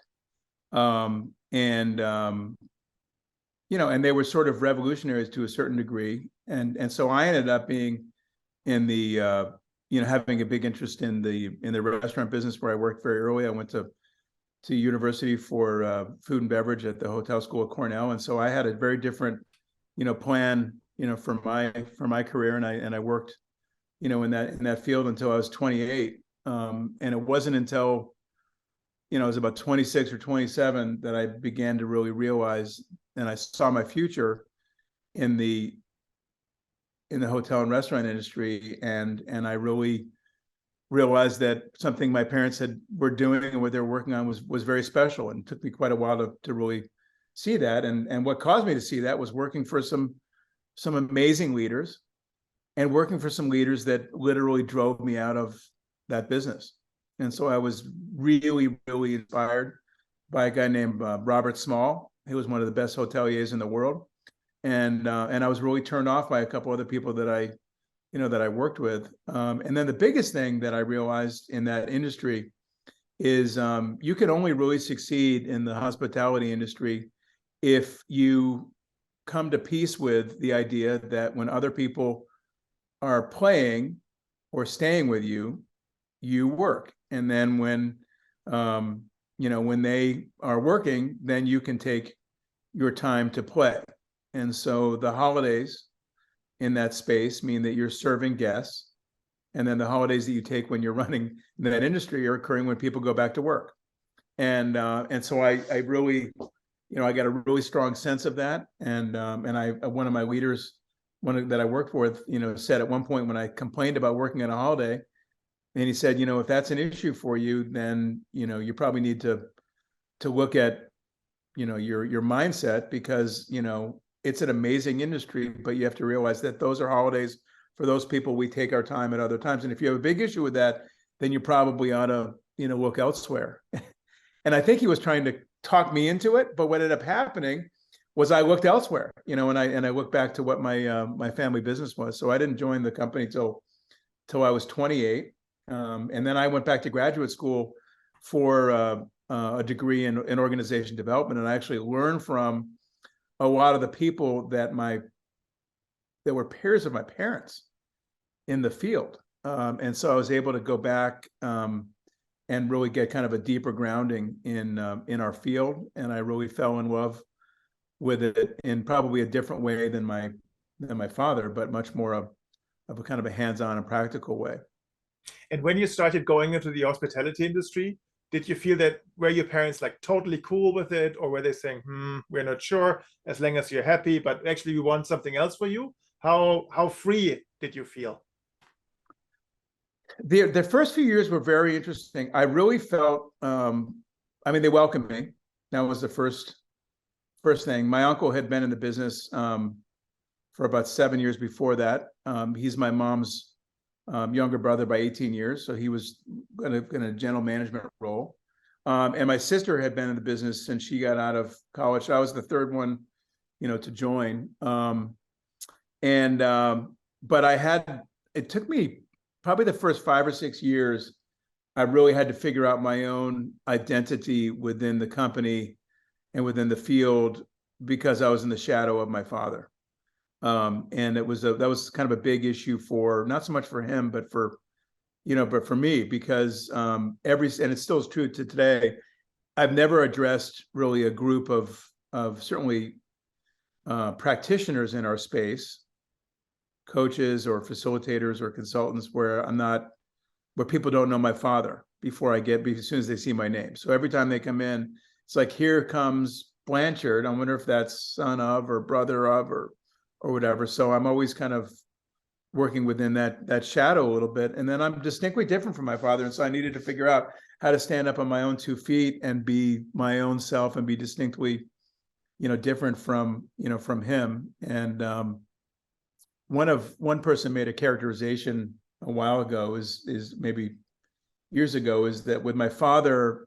And they were sort of revolutionaries to a certain degree. And so I ended up being in the, having a big interest in the restaurant business where I worked very early. I went to university for food and beverage at the hotel school at Cornell. And so I had a very different, plan, for my career. And I worked, in that field until I was 28. And it wasn't until, I was about 26 or 27 that I began to really realize, and I saw my future in the hotel and restaurant industry. And I really realized that something my parents were doing and what they were working on was very special. And it took me quite a while to really see that. And what caused me to see that was working for some amazing leaders and working for some leaders that literally drove me out of that business. And so I was really, really inspired by a guy named Robert Small. He was one of the best hoteliers in the world. and I was really turned off by a couple other people that I worked with. And then the biggest thing that I realized in that industry is you can only really succeed in the hospitality industry if you come to peace with the idea that when other people are playing or staying with you, you work. And then when when they are working, then you can take your time to play. And so the holidays in that space mean that you're serving guests. And then the holidays that you take when you're running that industry are occurring when people go back to work. And so I really, I got a really strong sense of that. And one of my leaders, that I worked with, said at one point when I complained about working on a holiday, and he said, if that's an issue for you, then, you probably need to look at, your mindset, because, it's an amazing industry, but you have to realize that those are holidays for those people. We take our time at other times. And if you have a big issue with that, then you probably ought to, look elsewhere. And I think he was trying to talk me into it, but what ended up happening was I looked elsewhere, and I looked back to what my family business was. So I didn't join the company till I was 28. And then I went back to graduate school for a degree in organization development. And I actually learned from a lot of the people that were peers of my parents in the field. And so I was able to go back and really get kind of a deeper grounding in our field. And I really fell in love with it in probably a different way than my father, but much more of a kind of a hands-on and practical way. And when you started going into the hospitality industry, did you feel that, were your parents like totally cool with it, or were they saying, we're not sure, as long as you're happy, but actually we want something else for you? How free did you feel? The first few years were very interesting. I really felt, they welcomed me. That was the first thing. My uncle had been in the business for about 7 years before that. He's my mom's younger brother by 18 years. So he was in a general management role. And my sister had been in the business since she got out of college. So I was the third one, to join. But it took me probably the first 5 or 6 years, I really had to figure out my own identity within the company and within the field, because I was in the shadow of my father. And that was kind of a big issue for, not so much for him, but for me, because and it still is true to today. I've never addressed really a group of certainly practitioners in our space, coaches or facilitators or consultants, where people don't know my father as soon as they see my name. So every time they come in, it's like, here comes Blanchard. I wonder if that's son of or brother of or whatever. So I'm always kind of working within that shadow a little bit. And then I'm distinctly different from my father. And so I needed to figure out how to stand up on my own 2 feet and be my own self and be distinctly, different from him. And one person made a characterization a while ago, is maybe years ago, is that with my father,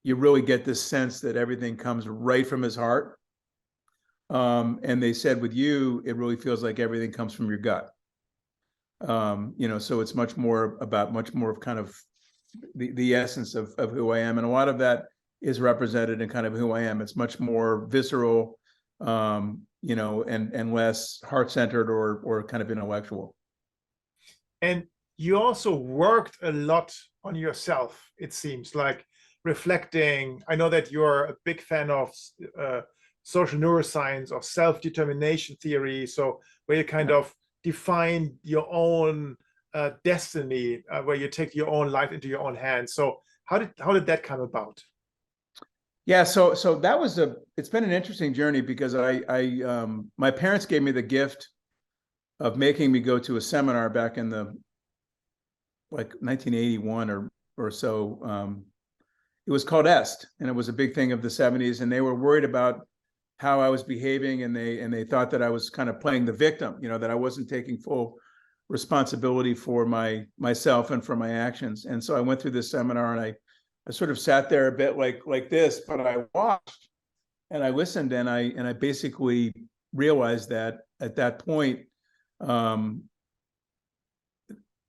you really get this sense that everything comes right from his heart. And they said with you, it really feels like everything comes from your gut. So it's much more of kind of the essence of who I am. And a lot of that is represented in kind of who I am. It's much more visceral, and less heart-centered or kind of intellectual. And you also worked a lot on yourself, it seems, like reflecting. I know that you're a big fan of social neuroscience or self-determination theory, so where you kind of define your own destiny, where you take your own life into your own hands. So how did that come about? Yeah, so that was it's been an interesting journey, because my parents gave me the gift of making me go to a seminar back in the 1981 or so. It was called EST, and it was a big thing of the 70s, and they were worried about how I was behaving, and they thought that I was kind of playing the victim, that I wasn't taking full responsibility for myself and for my actions. And so I went through this seminar, and I sort of sat there a bit like this, but I watched I listened, and I basically realized that at that point, and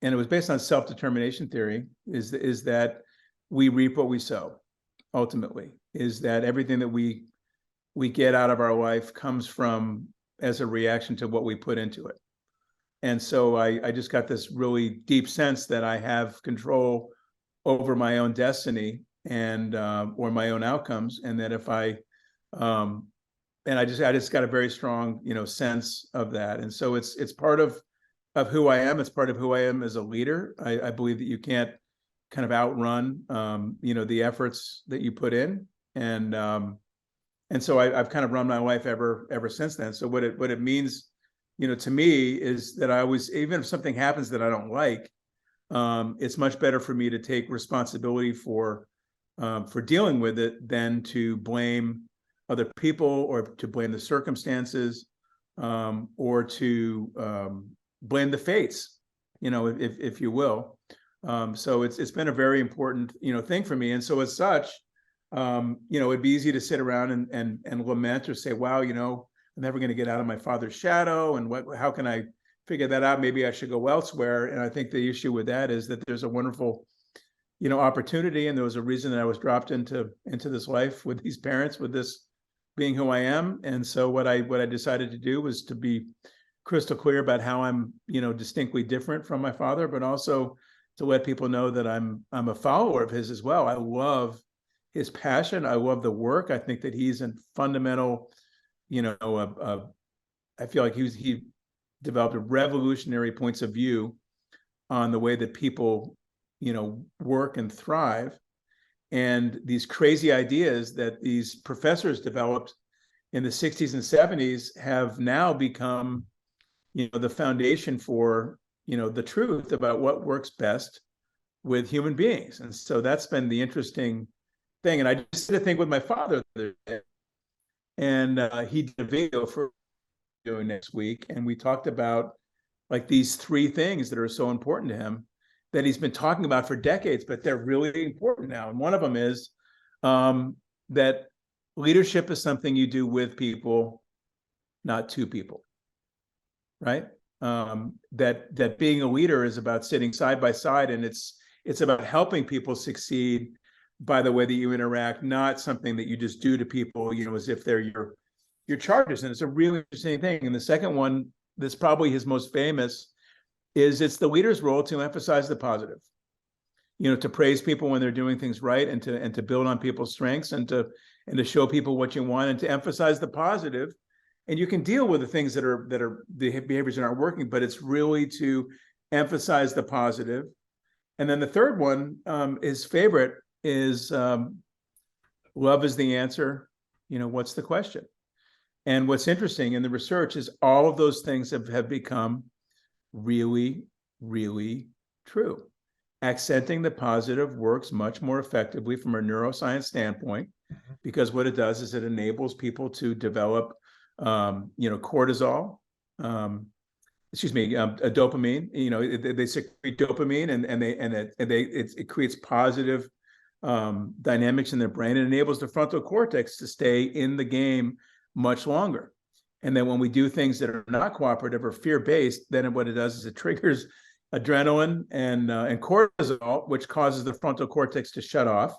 it was based on self-determination theory, is that we reap what we sow. Ultimately, is that everything that we get out of our life comes from as a reaction to what we put into it. And so I just got this really deep sense that I have control over my own destiny and or my own outcomes, and that if I and I just got a very strong sense of that. And so it's part of who I am. It's part of who I am as a leader. I believe that you can't kind of outrun the efforts that you put in, and so I've kind of run my life ever since then. So what it means to me is that I always, even if something happens that I don't like, it's much better for me to take responsibility for dealing with it than to blame other people, or to blame the circumstances, or to blame the fates, if you will. So it's been a very important thing for me. And so as such, it'd be easy to sit around and lament, or say, wow, I'm never going to get out of my father's shadow, and how can I figure that out? Maybe I should go elsewhere. And I think the issue with that is that there's a wonderful opportunity, and there was a reason that I was dropped into this life with these parents, with this being who I am. And so what I decided to do was to be crystal clear about how I'm distinctly different from my father, but also to let people know that I'm a follower of his as well. I love his passion. I love the work. I think that he's a fundamental, I feel like he developed a revolutionary points of view on the way that people work and thrive. And these crazy ideas that these professors developed in the 60s and 70s have now become, the foundation for, the truth about what works best with human beings. And so that's been the interesting thing. And I just did a thing with my father the other day, and he did a video for doing next week. And we talked about like these three things that are so important to him, that he's been talking about for decades, but they're really important now. And one of them is that leadership is something you do with people, not to people, right? That being a leader is about sitting side by side, and it's about helping people succeed by the way that you interact, not something that you just do to people, as if they're your charges. And it's a really interesting thing. And the second one, that's probably his most famous, is it's the leader's role to emphasize the positive, to praise people when they're doing things right, and to build on people's strengths, and to show people what you want, and to emphasize the positive. And you can deal with the things that are the behaviors that aren't working, but it's really to emphasize the positive. And then the third one, his favorite, is love is the answer. What's the question? And what's interesting in the research is all of those things have become really, really true. Accenting the positive works much more effectively from a neuroscience standpoint, because what it does is it enables people to develop, cortisol, a dopamine. They secrete dopamine, and it creates positive dynamics in their brain. It enables the frontal cortex to stay in the game much longer. And then when we do things that are not cooperative or fear-based, then what it does is it triggers adrenaline and cortisol, which causes the frontal cortex to shut off,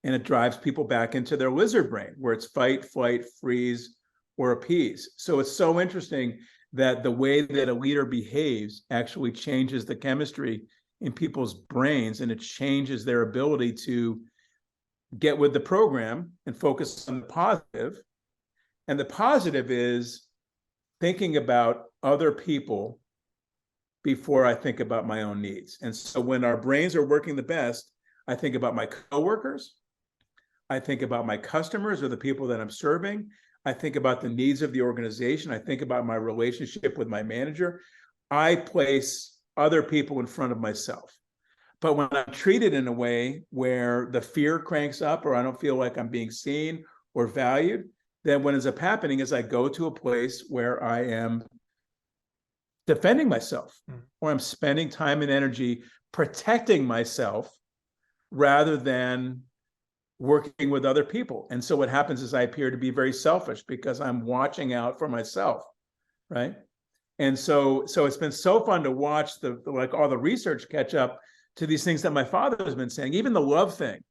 and it drives people back into their lizard brain, where it's fight, flight, freeze, or appease. So it's so interesting that the way that a leader behaves actually changes the chemistry in people's brains, and it changes their ability to get with the program and focus on the positive. And the positive is thinking about other people before I think about my own needs. And so when our brains are working the best, I think about my coworkers, I think about my customers, or the people that I'm serving, I think about the needs of the organization, I think about my relationship with my manager. I place other people in front of myself. But when I'm treated in a way where the fear cranks up, or I don't feel like I'm being seen or valued, then what ends up happening is I go to a place where I am defending myself, or I'm spending time and energy protecting myself, rather than working with other people. And so what happens is I appear to be very selfish because I'm watching out for myself, right? And so it's been so fun to watch all the research catch up to these things that my father has been saying, even the love thing.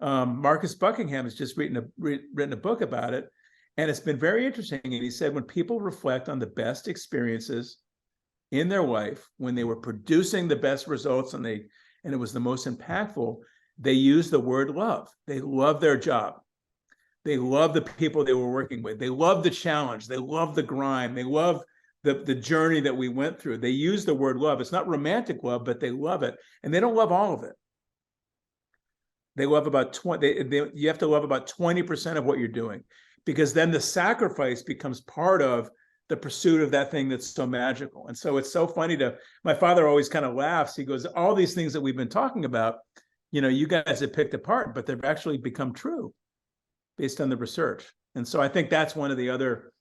Marcus Buckingham has just written a book about it, and it's been very interesting. And he said when people reflect on the best experiences in their life, when they were producing the best results and it was the most impactful, they use the word love. They love their job. They love the people they were working with. They love the challenge. They love the grind. They love the journey that we went through. They use the word love. It's not romantic love, but they love it. And they don't love all of it. They love about 20, you have to love about 20% of what you're doing, because then the sacrifice becomes part of the pursuit of that thing that's so magical. And so it's so funny my father always kind of laughs. He goes, all these things that we've been talking about, you guys have picked apart, but they've actually become true based on the research. And so I think that's one of the other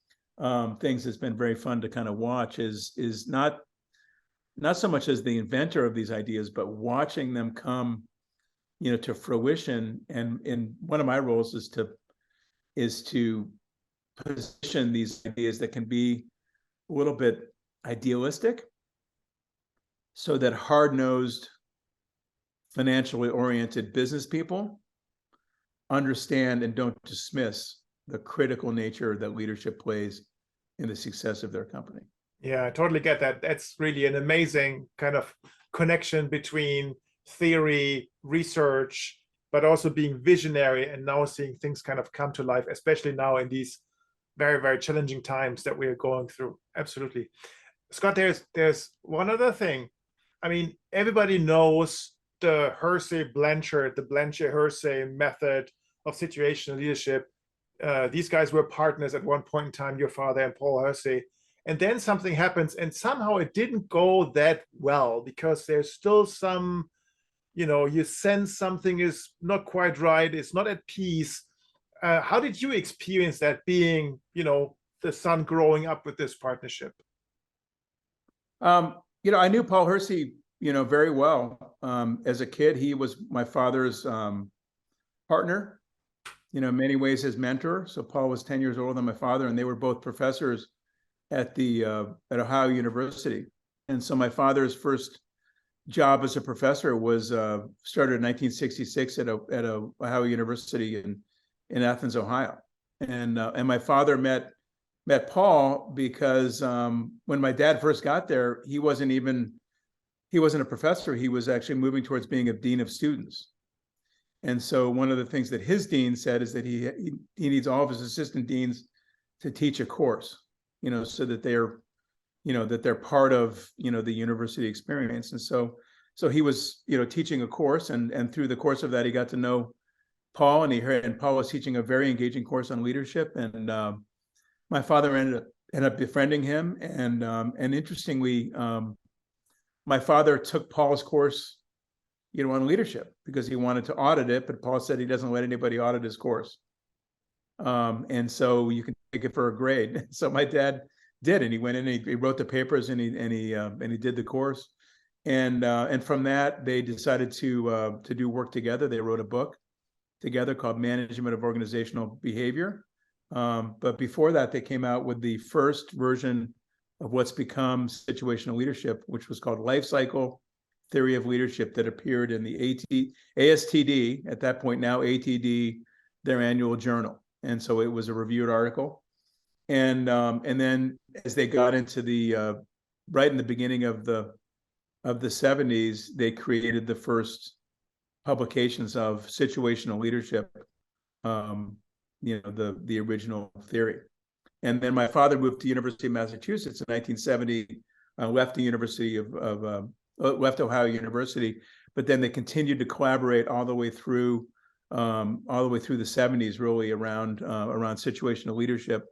things that's been very fun to kind of watch is not so much as the inventor of these ideas, but watching them come, to fruition. And one of my roles is to position these ideas that can be a little bit idealistic, so that hard-nosed, financially oriented business people understand and don't dismiss the critical nature that leadership plays in the success of their company. Yeah, I totally get that. That's really an amazing kind of connection between theory, research, but also being visionary and now seeing things kind of come to life, especially now in these very, very challenging times that we are going through. Absolutely. Scott, there's one other thing. I mean, everybody knows the Blanchard-Hersey method of situational leadership. These guys were partners at one point in time, your father and Paul Hersey. And then something happens, and somehow it didn't go that well, because there's still some, you sense something is not quite right, it's not at peace. How did you experience that, being, the son growing up with this partnership? I knew Paul Hersey, very well. As a kid, he was my father's partner, in many ways his mentor. So Paul was 10 years older than my father, and they were both professors at Ohio University. And so my father's first job as a professor was started in 1966 at Ohio University in Athens, Ohio. And my father met Paul because when my dad first got there, he wasn't a professor. He was actually moving towards being a dean of students. And so one of the things that his dean said is that he needs all of his assistant deans to teach a course, so that they're part of, the university experience. And so he was, teaching a course, and through the course of that, he got to know Paul, and Paul was teaching a very engaging course on leadership. And my father ended up befriending him. And interestingly, my father took Paul's course, on leadership, because he wanted to audit it, but Paul said he doesn't let anybody audit his course. And so you can take it for a grade. So my dad did, and he went in and he wrote the papers, and he did the course. And from that, they decided to do work together. They wrote a book together called Management of Organizational Behavior. But before that, they came out with the first version of what's become situational leadership, which was called Life Cycle Theory of Leadership, that appeared in the ASTD, at that point now ATD, their annual journal. And so it was a reviewed article. And then as they got into the right in the beginning of the 70s, they created the first publications of situational leadership, the original theory. And then my father moved to University of Massachusetts in 1970, left Ohio University, but then they continued to collaborate all the way through the 70s, really around situational leadership.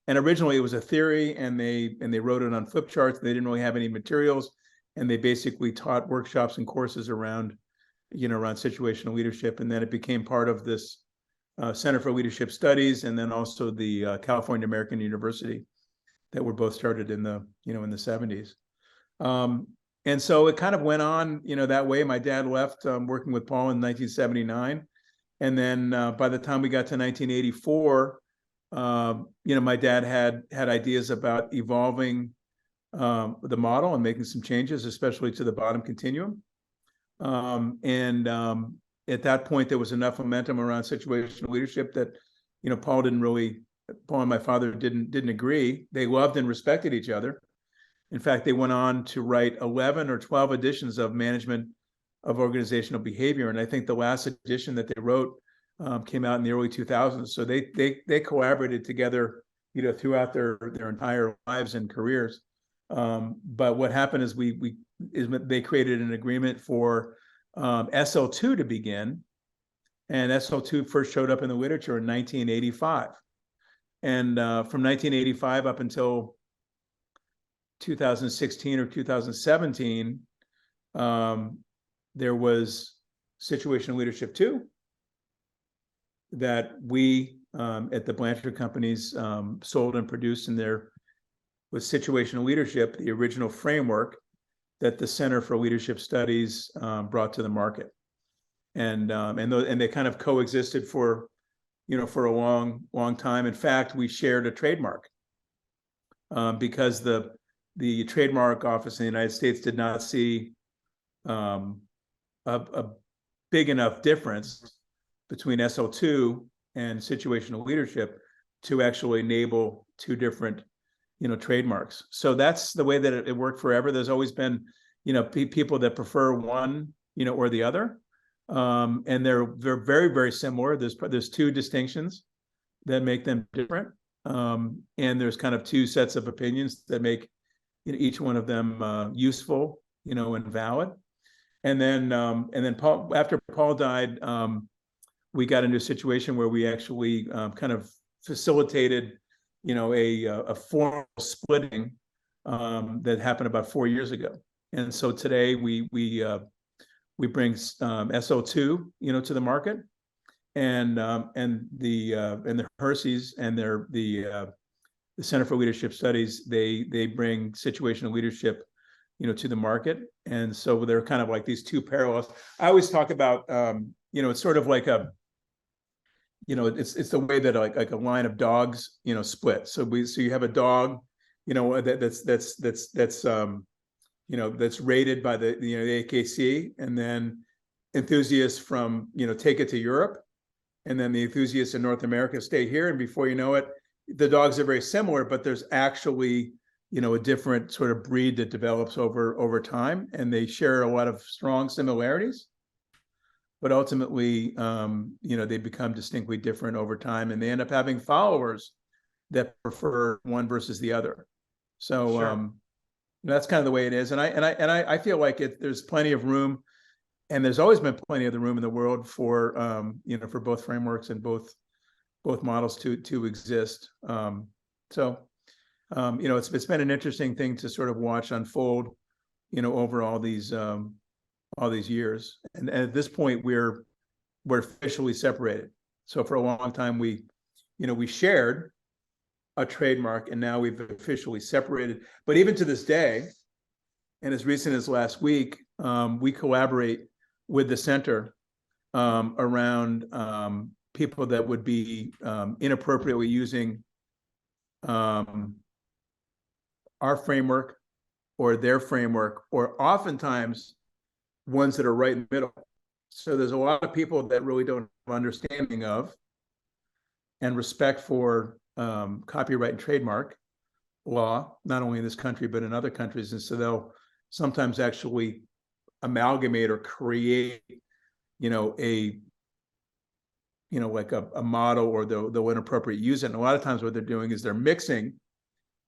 And originally it was a theory, and they wrote it on flip charts. They didn't really have any materials, and they basically taught workshops and courses around situational leadership. And then it became part of this Center for Leadership Studies, and then also the California American University, that were both started in the 70s. And so it kind of went on, that way. My dad left working with Paul in 1979. And then by the time we got to 1984, my dad had ideas about evolving the model and making some changes, especially to the bottom continuum. At that point, there was enough momentum around situational leadership that, Paul and my father didn't agree. They loved and respected each other. In fact, they went on to write 11 or 12 editions of Management of Organizational Behavior. And I think the last edition that they wrote came out in the early 2000s. So they collaborated together, throughout their entire lives and careers. But what happened is they created an agreement for SL2 to begin, and SL2 first showed up in the literature in 1985. And from 1985 up until 2016 or 2017, there was Situational Leadership 2 that we at the Blanchard Companies sold and produced, and there was Situational Leadership, the original framework that the Center for Leadership Studies brought to the market, and they kind of coexisted for a long time. In fact, we shared a trademark because the trademark office in the United States did not see a big enough difference between SL2 and situational leadership to actually enable two different trademarks. So that's the way that it worked forever. There's always been people that prefer one or the other, and they're very, very similar. There's two distinctions that make them different, and there's kind of two sets of opinions that make each one of them useful and valid. And then Paul, after Paul died, we got into a situation where we actually kind of facilitated a formal splitting that happened about 4 years ago. And so today we bring SO2 to the market, and the Herseys and the Center for Leadership Studies, they bring situational leadership to the market. And so they're kind of like these two parallels. I always talk about it's sort of like it's the way that like a line of dogs split. So you have a dog that's rated by the AKC, and then enthusiasts from take it to Europe, and then the enthusiasts in North America stay here, and before you know it, the dogs are very similar, but there's actually a different sort of breed that develops over time, and they share a lot of strong similarities, but ultimately they become distinctly different over time, and they end up having followers that prefer one versus the other. So sure. That's kind of the way it is, and I feel like there's plenty of room, and there's always been plenty of the room in the world for for both frameworks and both models to exist. It's been an interesting thing to sort of watch unfold, over all these years. And at this point, we're officially separated. So for a long time, we shared a trademark, and now we've officially separated. But even to this day, and as recent as last week, we collaborate with the center around people that would be inappropriately using our framework or their framework, or oftentimes ones that are right in the middle. So there's a lot of people that really don't have understanding of and respect for copyright and trademark law, not only in this country, but in other countries. And so they'll sometimes actually amalgamate or create, like a model, or they'll inappropriately use it. And a lot of times what they're doing is they're mixing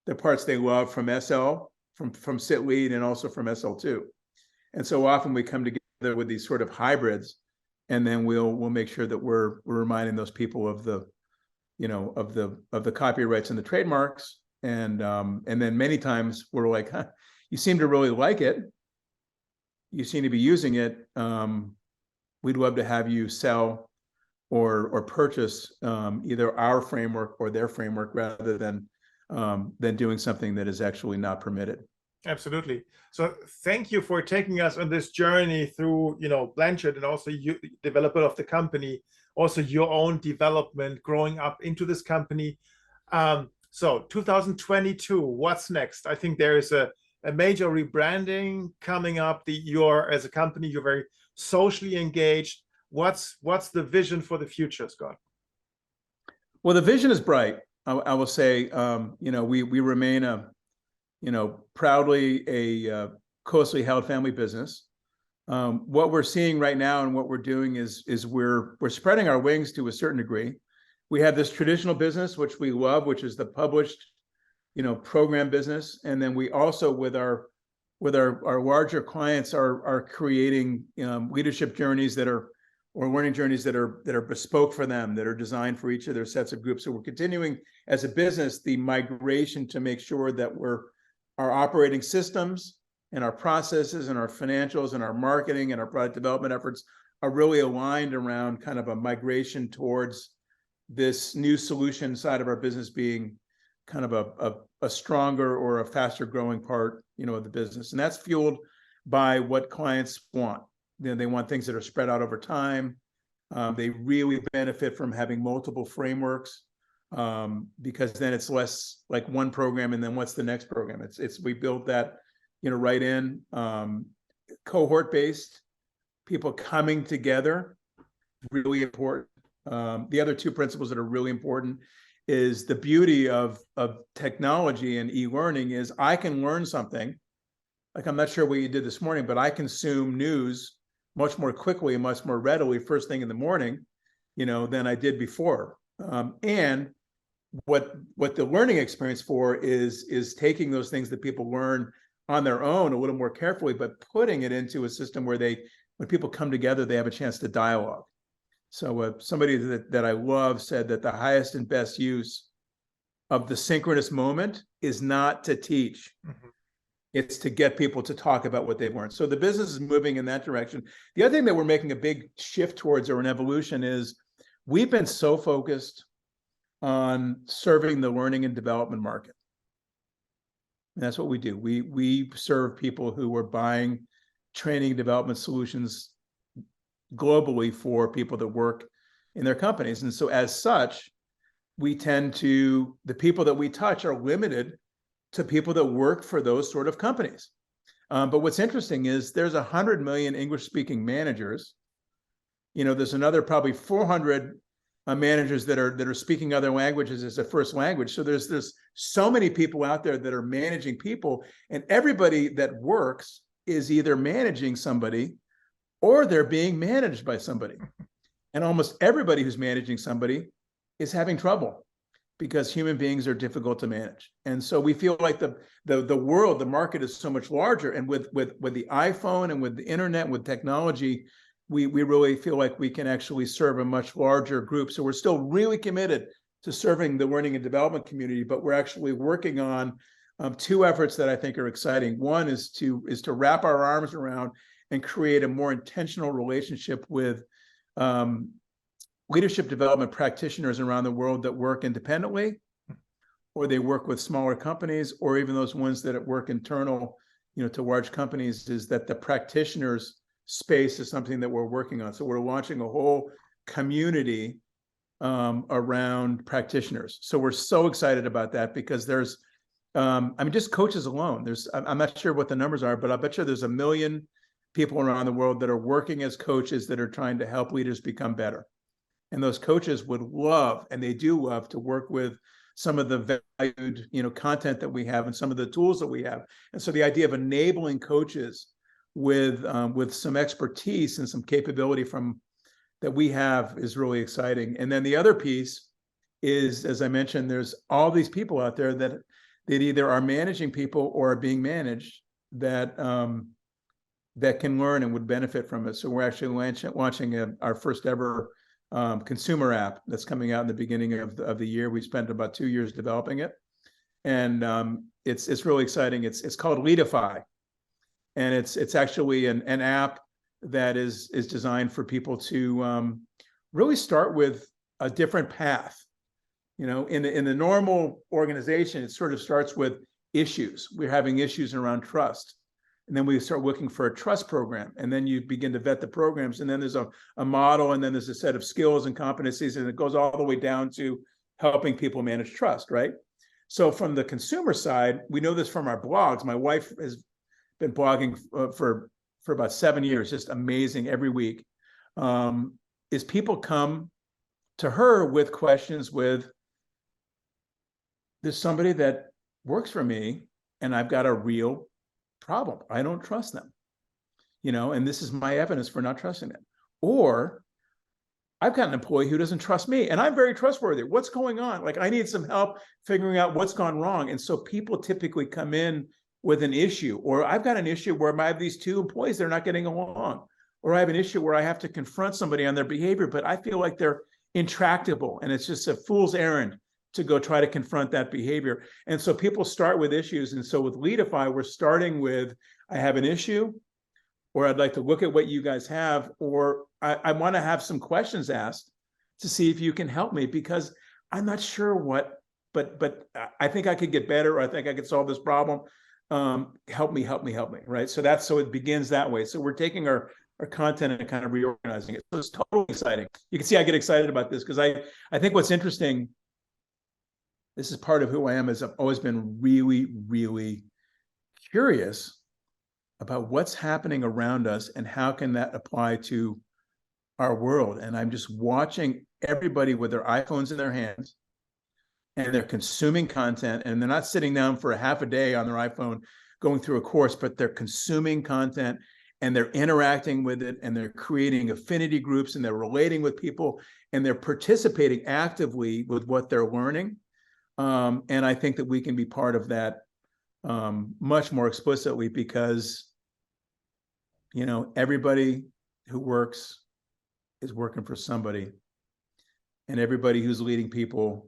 the parts they love from from SLII and also from SL2. And so often we come together with these sort of hybrids, and then we'll make sure that we're reminding those people of the copyrights and the trademarks. And then many times we're like, you seem to really like it. You seem to be using it. We'd love to have you sell or purchase either our framework or their framework, rather than doing something that is actually not permitted. Absolutely. So thank you for taking us on this journey through, Blanchard, and also you, developer of the company, also your own development growing up into this company. So 2022, what's next? I think there is a major rebranding coming up. You're, as a company, you're very socially engaged. What's the vision for the future, Scott? Well, the vision is bright. I will say, we remain proudly a closely held family business. What we're seeing right now and what we're doing is we're spreading our wings to a certain degree. We have this traditional business, which we love, which is the published, program business. And then we also, with our larger clients, are creating leadership journeys or learning journeys that are bespoke for them, that are designed for each of their sets of groups. So we're continuing as a business the migration to make sure that our operating systems and our processes and our financials and our marketing and our product development efforts are really aligned around kind of a migration towards this new solution side of our business being kind of a stronger or a faster growing part, of the business. And that's fueled by what clients want. They want things that are spread out over time. They really benefit from having multiple frameworks, because then it's less like one program and then what's the next program. We built that, right in, cohort-based, people coming together, really important. The other two principles that are really important is the beauty of technology and e-learning is I can learn something. Like, I'm not sure what you did this morning, but I consume news much more quickly and much more readily first thing in the morning, than I did before. And what the learning experience for is taking those things that people learn on their own a little more carefully, but putting it into a system where when people come together, they have a chance to dialogue. So somebody that I love said that the highest and best use of the synchronous moment is not to teach. Mm-hmm. It's to get people to talk about what they've learned. So the business is moving in that direction. The other thing that we're making a big shift towards, or an evolution, is we've been so focused on serving the learning and development market. And that's what we do. We serve people who are buying training and development solutions globally for people that work in their companies. And so as such, the people that we touch are limited to people that work for those sort of companies. But what's interesting is there's 100 million English-speaking managers. There's another probably 400 managers that are speaking other languages as a first language. So there's so many people out there that are managing people, and everybody that works is either managing somebody or they're being managed by somebody. And almost everybody who's managing somebody is having trouble, because human beings are difficult to manage. And so we feel like the market is so much larger. And with the iPhone and with the internet, with technology, we really feel like we can actually serve a much larger group. So we're still really committed to serving the learning and development community, but we're actually working on two efforts that I think are exciting. One is to wrap our arms around and create a more intentional relationship with leadership development practitioners around the world that work independently, or they work with smaller companies, or even those ones that work internal, to large companies. Is that the practitioners space is something that we're working on. So we're launching a whole community around practitioners. So we're so excited about that, because there's, just coaches alone. I'm not sure what the numbers are, but I bet you there's 1 million people around the world that are working as coaches that are trying to help leaders become better. And those coaches would love, and they do love, to work with some of the valued, content that we have and some of the tools that we have. And so the idea of enabling coaches with some expertise and some capability that we have is really exciting. And then the other piece is, as I mentioned, there's all these people out there that either are managing people or are being managed that can learn and would benefit from it. So we're actually launching our first ever consumer app that's coming out in the beginning of the year. We spent about 2 years developing it, and it's really exciting. It's called Leadify, and it's actually an app that is designed for people to really start with a different path. In the normal organization, it sort of starts with issues. We're having issues around trust, And then we start looking for a trust program. And then you begin to vet the programs. And then there's a model, and then there's a set of skills and competencies, and it goes all the way down to helping people manage trust, right? So from the consumer side, we know this from our blogs. My wife has been blogging for about 7 years, just amazing every week. Is people come to her with questions with, there's somebody that works for me and I've got a real problem. I don't trust them, and this is my evidence for not trusting them. Or I've got an employee who doesn't trust me and I'm very trustworthy. What's going on? Like, I need some help figuring out what's gone wrong. And so people typically come in with an issue, or I've got an issue where I have these two employees, they're not getting along, or I have an issue where I have to confront somebody on their behavior, but I feel like they're intractable and it's just a fool's errand to go try to confront that behavior. And so people start with issues. And so with Leadify, we're starting with, I have an issue, or I'd like to look at what you guys have, or I want to have some questions asked to see if you can help me, because I'm not sure what, but I think I could get better, or I think I could solve this problem. Help me, right? So it begins that way. So we're taking our content and kind of reorganizing it. So it's totally exciting. You can see I get excited about this because I think what's interesting, this is part of who I am, is I've always been really, really curious about what's happening around us and how can that apply to our world. And I'm just watching everybody with their iPhones in their hands, and they're consuming content, and they're not sitting down for a half a day on their iPhone going through a course, but they're consuming content and they're interacting with it, and they're creating affinity groups, and they're relating with people, and they're participating actively with what they're learning. And I think that we can be part of that much more explicitly, because, everybody who works is working for somebody, and everybody who's leading people,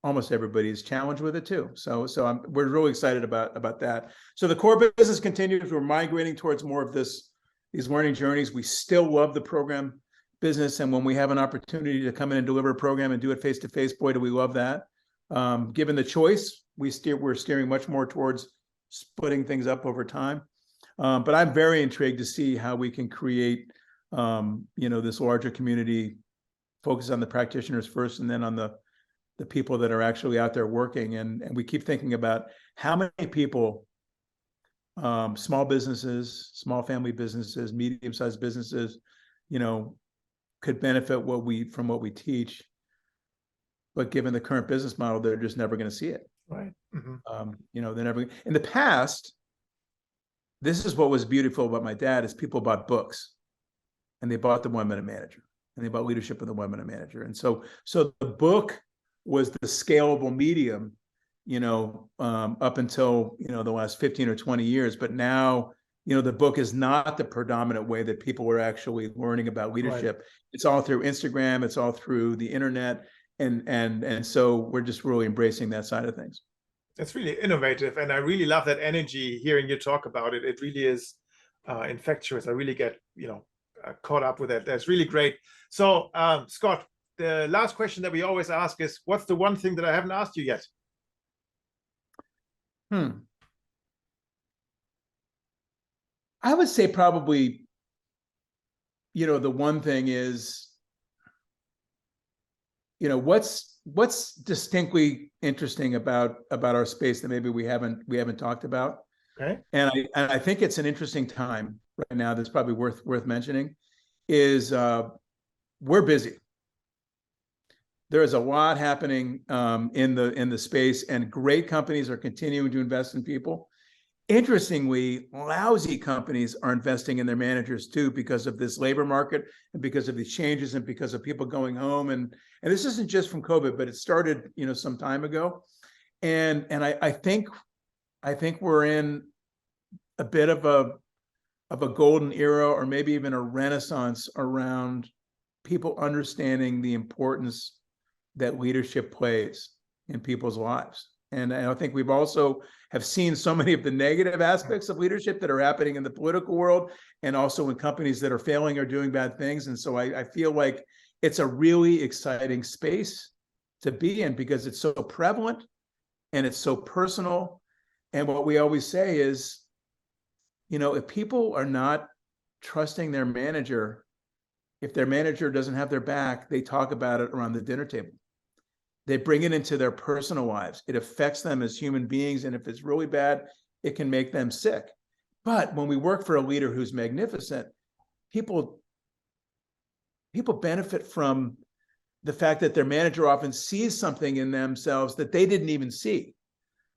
almost everybody, is challenged with it too. So we're really excited about that. So the core business continues. We're migrating towards more of these learning journeys. We still love the program business, and when we have an opportunity to come in and deliver a program and do it face to face, boy, do we love that. Given the choice, we're steering much more towards splitting things up over time. But I'm very intrigued to see how we can create, this larger community, focus on the practitioners first, and then on the people that are actually out there working. And we keep thinking about how many people, small businesses, small family businesses, medium-sized businesses, could benefit from what we teach. But given the current business model, they're just never going to see it. Right. Mm-hmm. They're never. In the past, this is what was beautiful about my dad, is people bought books, and they bought the 1 Minute Manager, and they bought Leadership of the 1 Minute Manager. And so the book was the scalable medium, up until, the last 15 or 20 years. But now, the book is not the predominant way that people are actually learning about leadership. Right. It's all through Instagram. It's all through the internet. And so we're just really embracing that side of things. That's really innovative. And I really love that energy hearing you talk about it. It really is infectious. I really get, caught up with it. That's really great. So, Scott, the last question that we always ask is, what's the one thing that I haven't asked you yet? I would say probably, the one thing is, what's distinctly interesting about our space that maybe we haven't talked about. Okay. And I think it's an interesting time right now that's probably worth mentioning, is we're busy. There is a lot happening in the space, and great companies are continuing to invest in people. Interestingly, lousy companies are investing in their managers too, because of this labor market and because of these changes and because of people going home. And this isn't just from COVID, but it started, some time ago. And I think we're in a bit of a golden era, or maybe even a renaissance, around people understanding the importance that leadership plays in people's lives. And I think we've also have seen so many of the negative aspects of leadership that are happening in the political world, and also in companies that are failing or doing bad things. And so I feel like it's a really exciting space to be in, because it's so prevalent and it's so personal. And what we always say is, if people are not trusting their manager, if their manager doesn't have their back, they talk about it around the dinner table. They bring it into their personal lives. It affects them as human beings. And if it's really bad, it can make them sick. But when we work for a leader who's magnificent, people benefit from the fact that their manager often sees something in themselves that they didn't even see,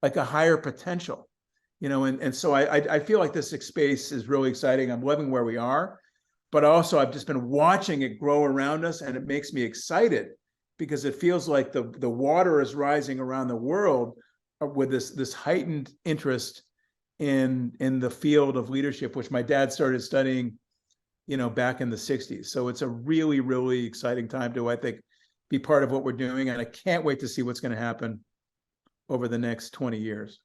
like a higher potential, and so I feel like this space is really exciting. I'm loving where we are, but also I've just been watching it grow around us, and it makes me excited because it feels like the water is rising around the world with this heightened interest in the field of leadership, which my dad started studying, back in the 60s. So it's a really, really exciting time to, I think, be part of what we're doing. And I can't wait to see what's going to happen over the next 20 years.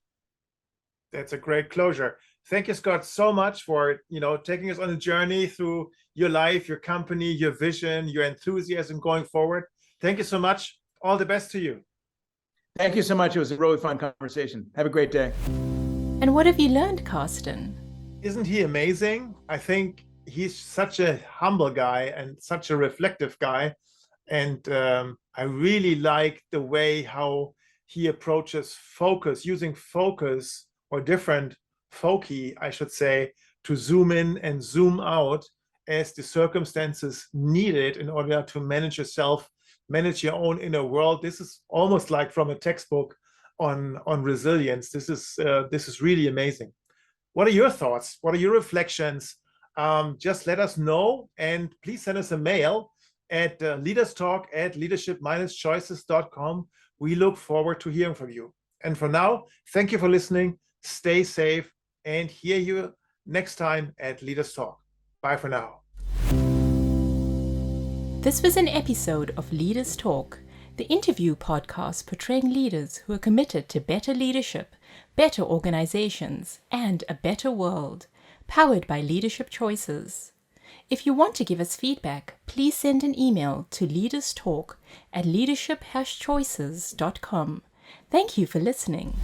That's a great closure. Thank you, Scott, so much for, taking us on a journey through your life, your company, your vision, your enthusiasm going forward. Thank you so much. All the best to you. Thank you so much. It was a really fun conversation. Have a great day. And what have you learned, Karsten? Isn't he amazing? I think he's such a humble guy and such a reflective guy. And I really like the way how he approaches focus, using focus or different foci, I should say, to zoom in and zoom out as the circumstances needed in order to manage yourself, manage your own inner world. This is almost like from a textbook on resilience. This is really amazing. What are your thoughts? What are your reflections? Just let us know, and please send us a mail at leaderstalk@leadership-choices.com. We look forward to hearing from you. And for now, thank you for listening. Stay safe, and hear you next time at Leaders Talk. Bye for now. This was an episode of Leaders Talk, the interview podcast portraying leaders who are committed to better leadership, better organizations, and a better world, powered by Leadership Choices. If you want to give us feedback, please send an email to leaderstalk@leadership-choices.com. Thank you for listening.